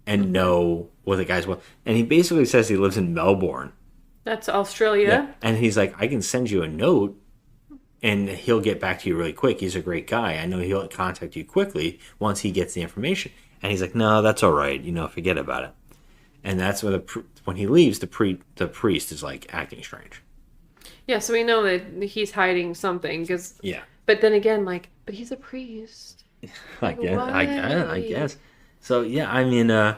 and know what the guy's was. And he basically says he lives in Melbourne. that's Australia. Yeah. And he's like, I can send you a note and he'll get back to you really quick. He's a great guy. I know he'll contact you quickly once he gets the information. And he's like, no, that's all right. Forget about it. And that's when when he leaves, the priest is like acting strange. Yeah, so we know that he's hiding something Yeah. But then again, but he's a priest. I guess. So yeah, I mean,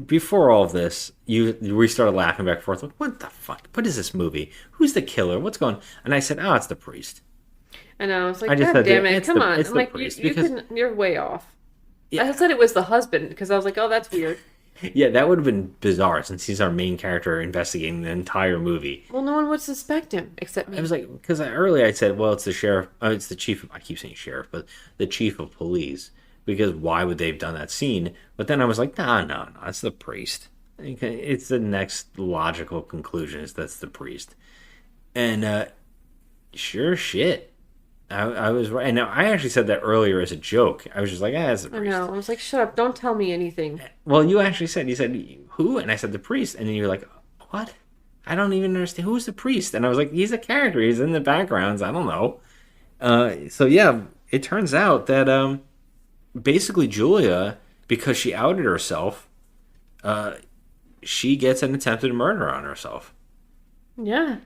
before all of this, we started laughing back and forth. Like, what the fuck? What is this movie? Who's the killer? What's going on? And I said, oh, it's the priest. And I was like, God damn it, come on. I'm like, you're way off. Yeah. I said it was the husband because I was like, oh, that's weird. Yeah, that would have been bizarre since he's our main character investigating the entire movie. Well, no one would suspect him except me. I was like, because earlier I said, well, it's the sheriff. It's the chief. I keep saying sheriff, but the chief of police. Because why would they have done that scene? But then I was like, no, it's the priest. It's the next logical conclusion is that's the priest. And sure shit. I was right. And I actually said that earlier as a joke. I was just like, it's the priest. I know. I was like, shut up. Don't tell me anything. Well, you said, who? And I said, the priest. And then you were like, what? I don't even understand. Who's the priest? And I was like, he's a character. He's in the backgrounds. I don't know. So, yeah, it turns out that basically Julia, because she outed herself, she gets an attempted murder on herself. Yeah.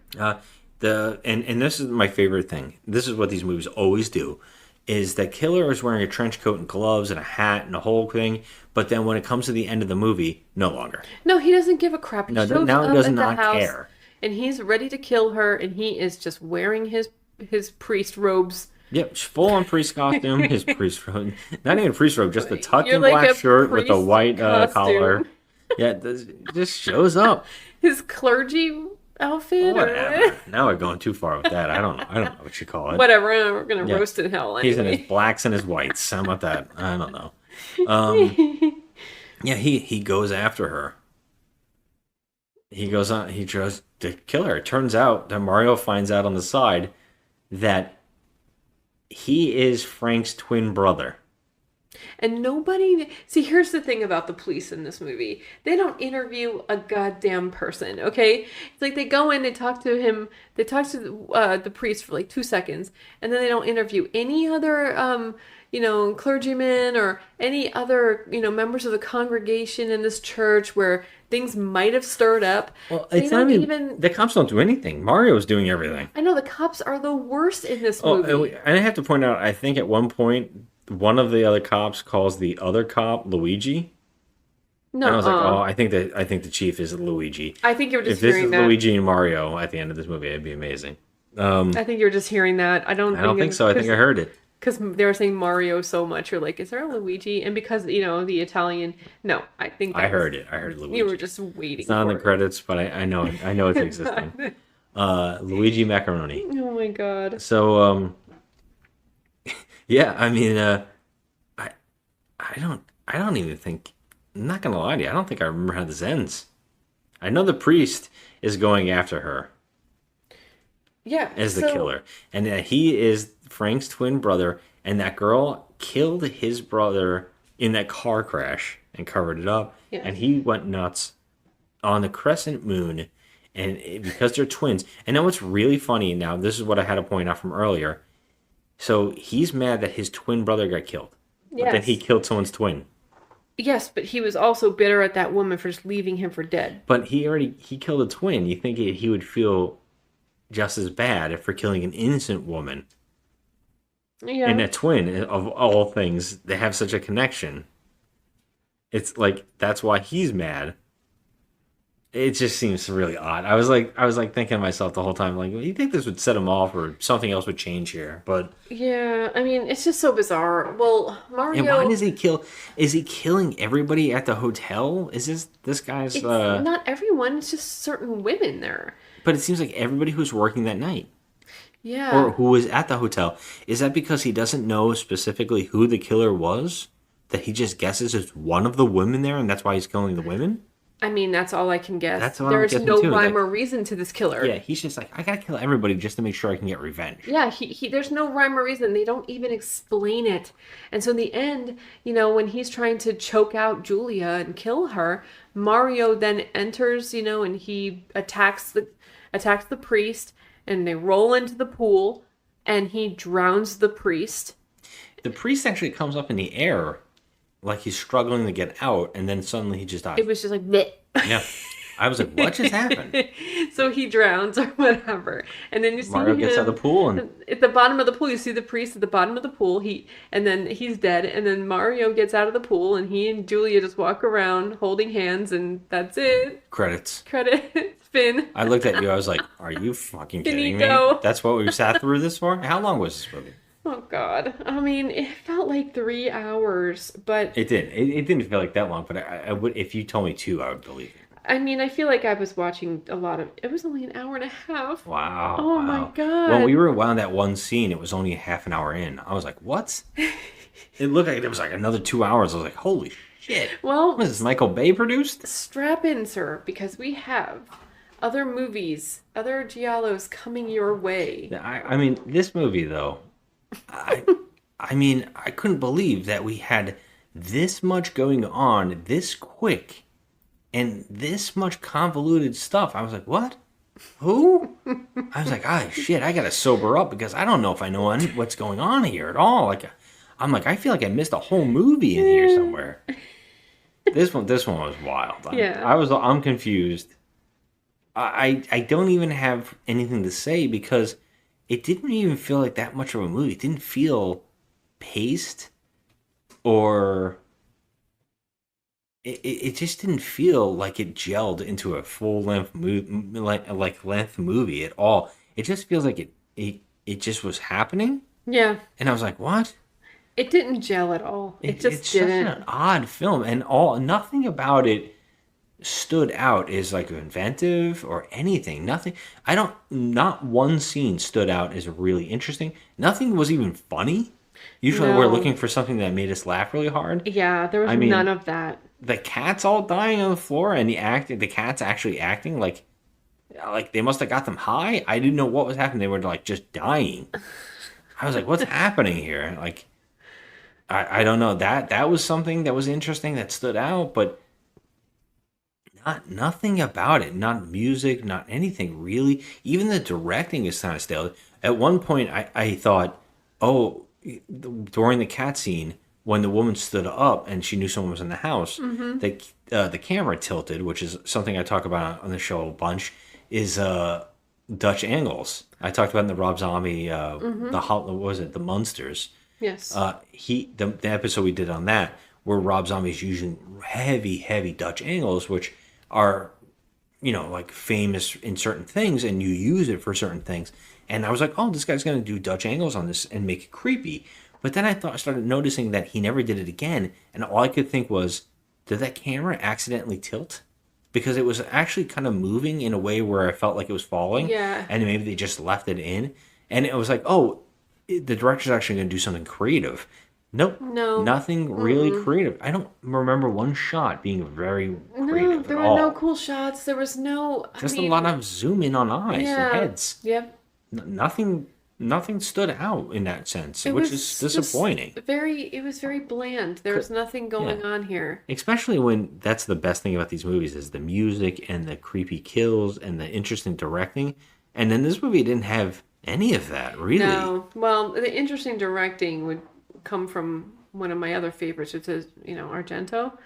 And this is my favorite thing. This is what these movies always do, is that killer is wearing a trench coat and gloves and a hat and a whole thing, but then when it comes to the end of the movie, no longer. No, he doesn't give a crap. He now he does not care. And he's ready to kill her, and he is just wearing his priest robes. Yep, full on priest costume, his priest robe. Not even priest robe, just the tucked in black shirt with the white collar. Yeah, this just shows up. His clergy outfit. Whatever. Now we're going too far with that. I don't know what you call it. Whatever. We're gonna roast in hell. Anyway. He's in his blacks and his whites. How about that? I don't know. Yeah, he goes after her. He goes on. He tries to kill her. It turns out that Mario finds out on the side that he is Frank's twin brother. And nobody... See, here's the thing about the police in this movie. They don't interview a goddamn person, okay? It's like they go in, they talk to him, they talk to the priest for like 2 seconds, and then they don't interview any other, clergymen or any other, members of the congregation in this church where things might have stirred up. Well, it's not even... The cops don't do anything. Mario's doing everything. I know, the cops are the worst in this movie. And I have to point out, I think at one point... One of the other cops calls the other cop Luigi. No, and I was like, I think the chief is Luigi. I think you were just hearing that. If this is Luigi and Mario at the end of this movie, it'd be amazing. I think you were just hearing that. I don't think so. I think I heard it. Because they were saying Mario so much, you're like, is there a Luigi? And because the Italian, no, I think I heard it. I heard Luigi. You were just waiting. It's not on the credits, but I know it's existing. Luigi Macaroni. Oh my god. So yeah, I mean, I don't even think. I'm not gonna lie to you. I don't think I remember how this ends. I know the priest is going after her. Yeah, as the killer, and that he is Frank's twin brother, and that girl killed his brother in that car crash and covered it up, and he went nuts on the crescent moon, and because they're twins. And now what's really funny, now this is what I had to point out from earlier. So he's mad that his twin brother got killed. Yes. But then he killed someone's twin. Yes, but he was also bitter at that woman for just leaving him for dead. But he killed a twin. You think he would feel just as bad for killing an innocent woman. Yeah. And a twin, of all things, they have such a connection. It's like, that's why he's mad. It just seems really odd. I was like thinking to myself the whole time, like, well, you think this would set him off or something else would change here? But yeah, I mean, it's just so bizarre. Well, Mario. And why does he kill? Is he killing everybody at the hotel? Is this guy's? It's not everyone. It's just certain women there. But it seems like everybody who's working that night. Yeah. Or who was at the hotel. Is that because he doesn't know specifically who the killer was? That he just guesses it's one of the women there, and that's why he's killing the women? I mean, that's all I can guess. That's what There's no too. rhyme or reason to this killer. Yeah, he's just like, I gotta kill everybody just to make sure I can get revenge. Yeah, he there's no rhyme or reason. They don't even explain it. And so in the end, when he's trying to choke out Julia and kill her, Mario then enters, and he attacks the priest, and they roll into the pool, and he drowns the priest. The priest actually comes up in the air like he's struggling to get out, and then suddenly he just dies. It was just like, bleh. Yeah. I was like, what just happened? So he drowns or whatever. And then you see Mario gets out of the pool and at the bottom of the pool, you see the priest at the bottom of the pool. And then he's dead. And then Mario gets out of the pool, and he and Julia just walk around holding hands, and that's it. credits. Credit. Finn. I looked at you, I was like, are you fucking kidding me? Finito. That's what we sat through this for? How long was this movie? Oh, God. I mean, it felt like 3 hours, but... It did. It didn't feel like that long, but I would, if you told me 2, I would believe it. I mean, I feel like I was watching a lot of... It was only an hour and a half. Wow. Oh, wow. my God. When we rewound that one scene, it was only a half an hour in. I was like, what? It looked like it was like another 2 hours. I was like, holy shit. Well... Was this Michael Bay produced? Strap in, sir, because we have other movies, other Giallos coming your way. I mean, this movie, though, I mean, I couldn't believe that we had this much going on this quick and this much convoluted stuff. I was like, what? Who? I was like, ah, shit, I gotta sober up because I don't know if I know what's going on here at all. Like, I'm like, I feel like I missed a whole movie in here somewhere. This one was wild. Yeah. I'm confused. I don't even have anything to say because it didn't even feel like that much of a movie. It didn't feel paced or it just didn't feel like it gelled into a full length length movie at all. It just feels like it just was happening. Yeah. And I was like, what? It didn't gel at all. It just it's didn't. such an odd film, and nothing about it stood out as like inventive or anything. Not one scene stood out as really interesting. Nothing was even funny. Usually we're looking for something that made us laugh really hard. Yeah, there was none of that. The cat's all dying on the floor, and the cat's actually acting like they must have got them high. I didn't know what was happening. They were like just dying. I was like, what's happening here? Like, I don't know. That was something that was interesting that stood out, but nothing about it. Not music, not anything really. Even the directing is kind of stale. At one point, I thought, oh, during the cat scene, when the woman stood up and she knew someone was in the house, the camera tilted, which is something I talk about on the show a bunch, is Dutch angles. I talked about in the Rob Zombie, what was it, the Munsters. Yes. The episode we did on that, where Rob Zombie's using heavy Dutch angles, which are, like famous in certain things, and you use it for certain things. And I was like, oh, this guy's going to do Dutch angles on this and make it creepy. But then I started noticing that he never did it again. And all I could think was, did that camera accidentally tilt? Because it was actually kind of moving in a way where I felt like it was falling. Yeah. And maybe they just left it in. And it was like, oh, the director's actually going to do something creative. Nope. No. Nothing really creative. I don't remember one shot being very creative No, there at were all. no cool shots. There was no... Just a lot of zoom in on eyes and heads. Yep. Nothing stood out in that sense, which is disappointing. It was very bland. There was nothing going on here. Especially when that's the best thing about these movies is the music and the creepy kills and the interesting directing. And then this movie didn't have any of that, really. No. Well, the interesting directing would come from one of my other favorites, which is, Argento.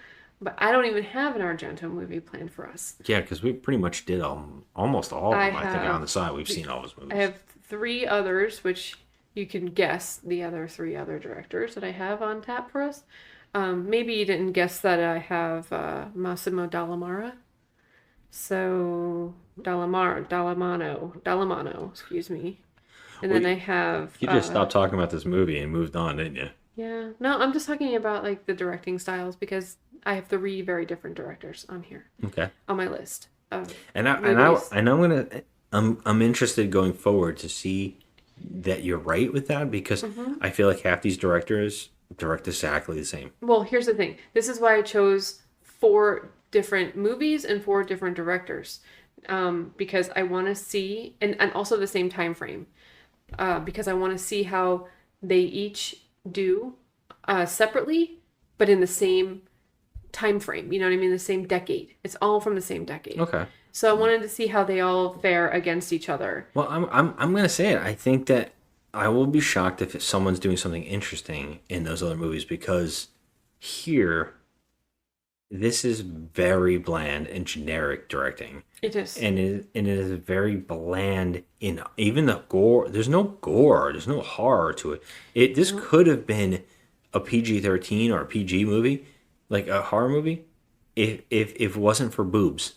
But I don't even have an Argento movie planned for us. Yeah, because we pretty much did almost all of them. I think on the side we've seen all those movies. I have 3 others, which you can guess the other 3 other directors that I have on tap for us. Maybe you didn't guess that I have Massimo Dallamara. So Dallamano, excuse me. And then I have... You just stopped talking about this movie and moved on, didn't you? Yeah. No, I'm just talking about like the directing styles because I have 3 very different directors on here. Okay. On my list of I'm interested going forward to see that you're right with that because I feel like half these directors direct exactly the same. Well, here's the thing. This is why I chose 4 different movies and 4 different directors. Because I want to see, and also the same time frame. Because I want to see how they each do separately, but in the same time frame. You know what I mean? The same decade. It's all from the same decade. Okay. So I wanted to see how they all fare against each other. Well, I'm gonna say it. I think that I will be shocked if someone's doing something interesting in those other movies because here, this is very bland and generic directing. It is. And it is very bland in even the gore. There's no gore. There's no horror to it. This could have been a PG-13 or a PG movie, like a horror movie, if it wasn't for boobs.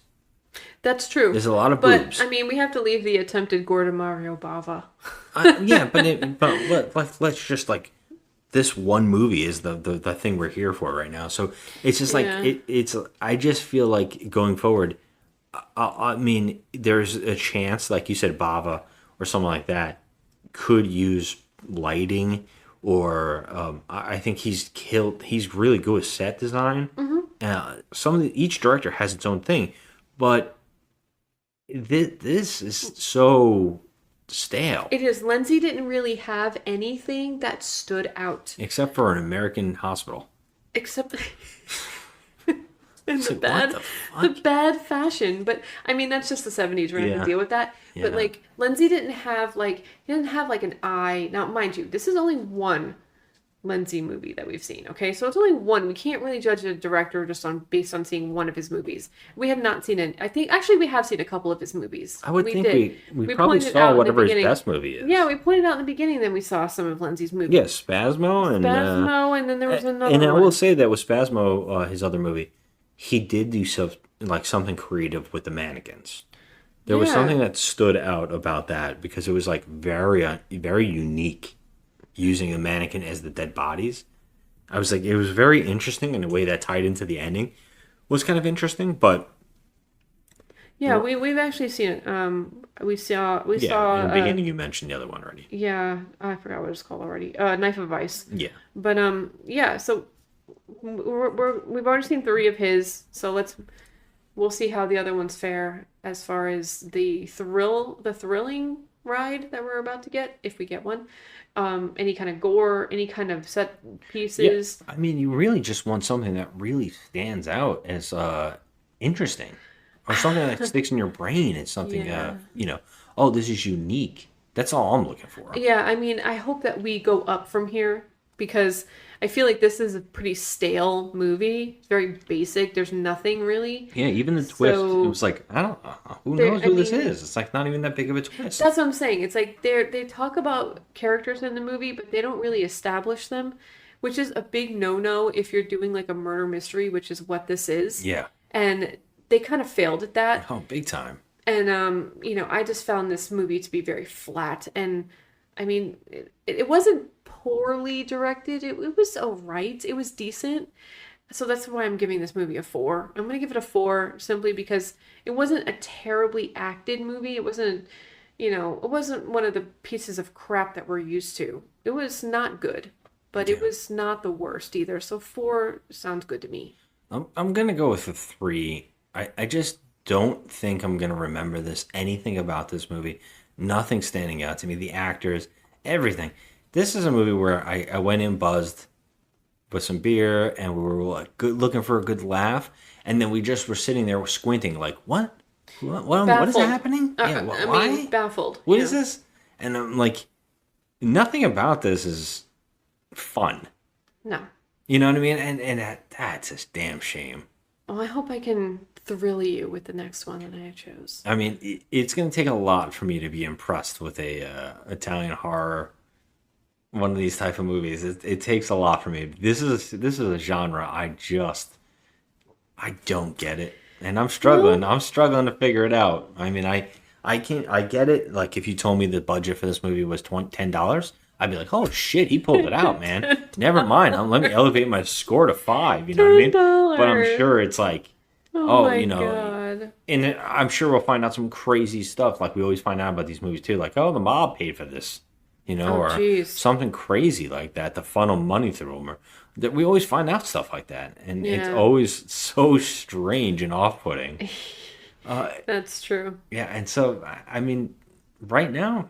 That's true. There's a lot of but, boobs. I mean, we have to leave the attempted gore to Mario Bava. Yeah, but let's just like this one movie is the thing we're here for right now. So it's just like it's. I just feel like going forward. I mean, there's a chance, like you said, Bava or something like that could use lighting, or I think he's really good with set design. Mm-hmm. Each director has its own thing, but this is so stale. It is. Lindsay didn't really have anything that stood out. Except for an American hospital. Except and the bad fashion. But I mean, that's just the 70s. We're going to deal with that. Yeah. But like, Lindsay didn't have like an eye. Now, mind you, this is only one Lindsay movie that we've seen. Okay, so it's only one. We can't really judge a director just based on seeing one of his movies. We have not seen it. I think actually we have seen a couple of his movies. I would think we probably saw whatever his best movie is. Yeah, we pointed out in the beginning. Then we saw some of Lindsay's movies. Yeah, Spasmo and then there was another. And I will say that with Spasmo, his other movie, he did do something creative with the mannequins. There was something that stood out about that because it was like very very unique. Using a mannequin as the dead bodies. I was like, it was very interesting, and the way that tied into the ending was kind of interesting, but yeah, we've actually seen it. We saw in the beginning you mentioned the other one already. Yeah, I forgot what it's called already. Knife of Ice. Yeah. But yeah, so we've already seen 3 of his, so we'll see how the other ones fare as far as the thrilling ride that we're about to get, if we get one. Any kind of gore, any kind of set pieces. Yeah. I mean, you really just want something that really stands out as interesting, or something that sticks in your brain. It's something oh, this is unique. That's all I'm looking for. Yeah, I mean, I hope that we go up from here because I feel like this is a pretty stale movie. It's very basic. There's nothing really. Yeah, even the twist. It was like, I don't know. Who knows who this is? It's like not even that big of a twist. That's what I'm saying. It's like they talk about characters in the movie, but they don't really establish them, which is a big no-no if you're doing like a murder mystery, which is what this is. Yeah. And they kind of failed at that. Oh, big time. And, I just found this movie to be very flat. And, I mean, it wasn't poorly directed. It was all right. It was decent. So that's why I'm giving this movie a 4. I'm going to give it a 4 simply because it wasn't a terribly acted movie. It wasn't, it wasn't one of the pieces of crap that we're used to. It was not good, but it was not the worst either. So 4 sounds good to me. I'm going to go with a 3. I just don't think I'm going to remember anything about this movie. Nothing standing out to me. The actors, everything. This is a movie where I went in buzzed with some beer and we were like looking for a good laugh. And then we just were sitting there squinting like, what is happening? Why? Baffled. What is this? And I'm like, nothing about this is fun. No. You know what I mean? And that's a damn shame. Oh, I hope I can thrill you with the next one that I chose. I mean, it's going to take a lot for me to be impressed with a Italian horror, one of these type of movies. It takes a lot for me. This is a genre I don't get it, and I'm struggling. Well, I'm struggling to figure it out. I mean, I get it. Like if you told me the budget for this movie was $10, I'd be like, oh shit, he pulled it out, man. Never mind. Let me elevate my score to 5. You know what I mean? But I'm sure it's like, God. And I'm sure we'll find out some crazy stuff like we always find out about these movies too. Like, oh, the mob paid for this, or something crazy like that to funnel money through them. Or that we always find out stuff like that, and it's always so strange and off-putting. That's true. Yeah, and so I mean, right now,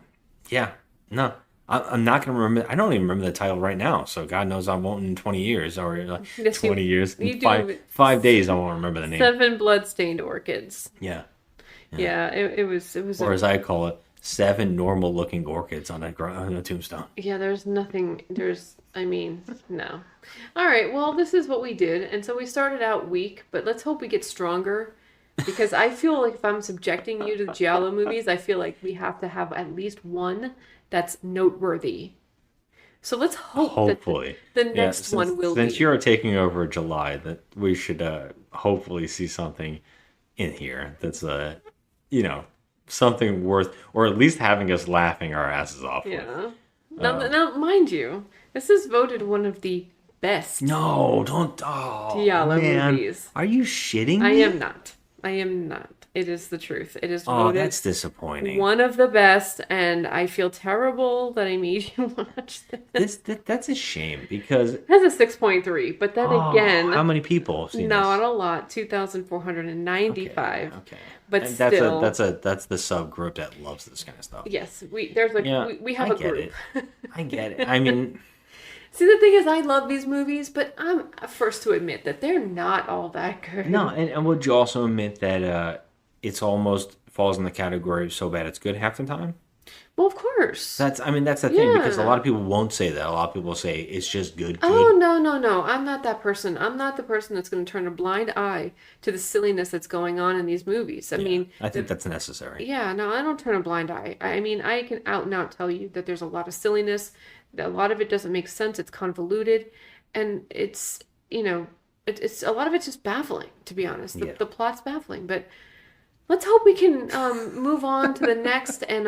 no. I'm not going to remember. I don't even remember the title right now. So God knows I won't in 20 years or 20 years. In 5 days, I won't remember the name. 7 Bloodstained Orchids. Yeah. Yeah, it was Or as I call it, 7 normal-looking orchids on a tombstone. Yeah, there's nothing, I mean, no. All right, well, this is what we did. And so we started out weak, but let's hope we get stronger. Because I feel like if I'm subjecting you to the Giallo movies, I feel like we have to have at least one that's noteworthy. So let's hope Hopefully. that the next one will Since be. you're taking over July, that we should hopefully see something in here that's, something worth, or at least having us laughing our asses off with. Yeah. Now, mind you, this is voted one of the best No, don't. Oh, Giallo man. movies. Are you shitting I me? am not. I am not. It is the truth. It is Oh, voted that's disappointing. one of the best, and I feel terrible that I made you watch this. That's a shame because It has a 6.3, but then again, how many people have seen not this? a lot. 2,495. Okay. But And still, that's the subgroup that loves this kind of stuff. yes, we have I a get group. it. I get it. I mean, See, the thing is, I love these movies, but I'm first to admit that they're not all that good. no, and would you also admit that it's almost falls in the category of so bad it's good half the time? Well, of course. That's the thing, because a Yeah. lot of people won't say that. A lot of people say it's just good. Oh, no. I'm not that person. I'm not the person that's going to turn a blind eye to the silliness that's going on in these movies. I mean, I think that's necessary. yeah, no, I don't turn a blind eye. I mean, I can out and out tell you that there's a lot of silliness. A lot of it doesn't make sense. It's convoluted. And it's, it's a lot of it's just baffling, to be honest. The plot's baffling. But let's hope we can move on to the next. And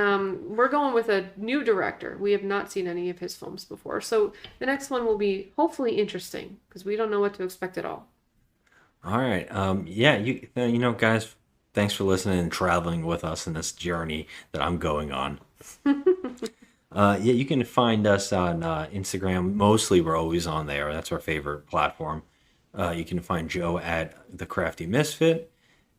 we're going with a new director. We have not seen any of his films before. So the next one will be hopefully interesting because we don't know what to expect at all. All right. Guys, thanks for listening and traveling with us in this journey that I'm going on. You can find us on Instagram. Mostly, we're always on there. That's our favorite platform. You can find Joe at The Crafty Misfit.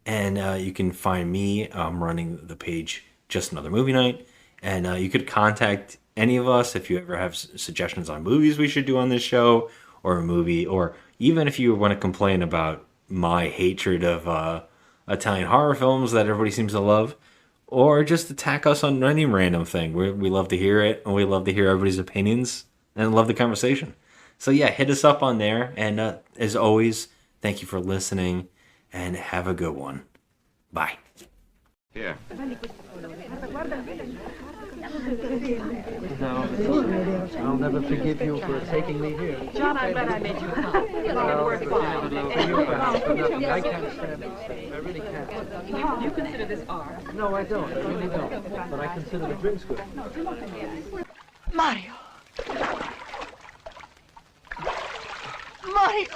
And you can find me running the page Just Another Movie Night. And you could contact any of us if you ever have suggestions on movies we should do on this show, or a movie, or even if you want to complain about my hatred of Italian horror films that everybody seems to love, or just attack us on any random thing. We love to hear it, and we love to hear everybody's opinions, and love the conversation. So yeah, hit us up on there. And as always, thank you for listening, and have a good one. Bye. Here. I'll never forgive you for taking me here. John, I'm glad I made you come. You're worthwhile. I can't stand it. I really can't. You consider this art? No, I don't. I really don't. But I consider the drinks good. Mario! Mario!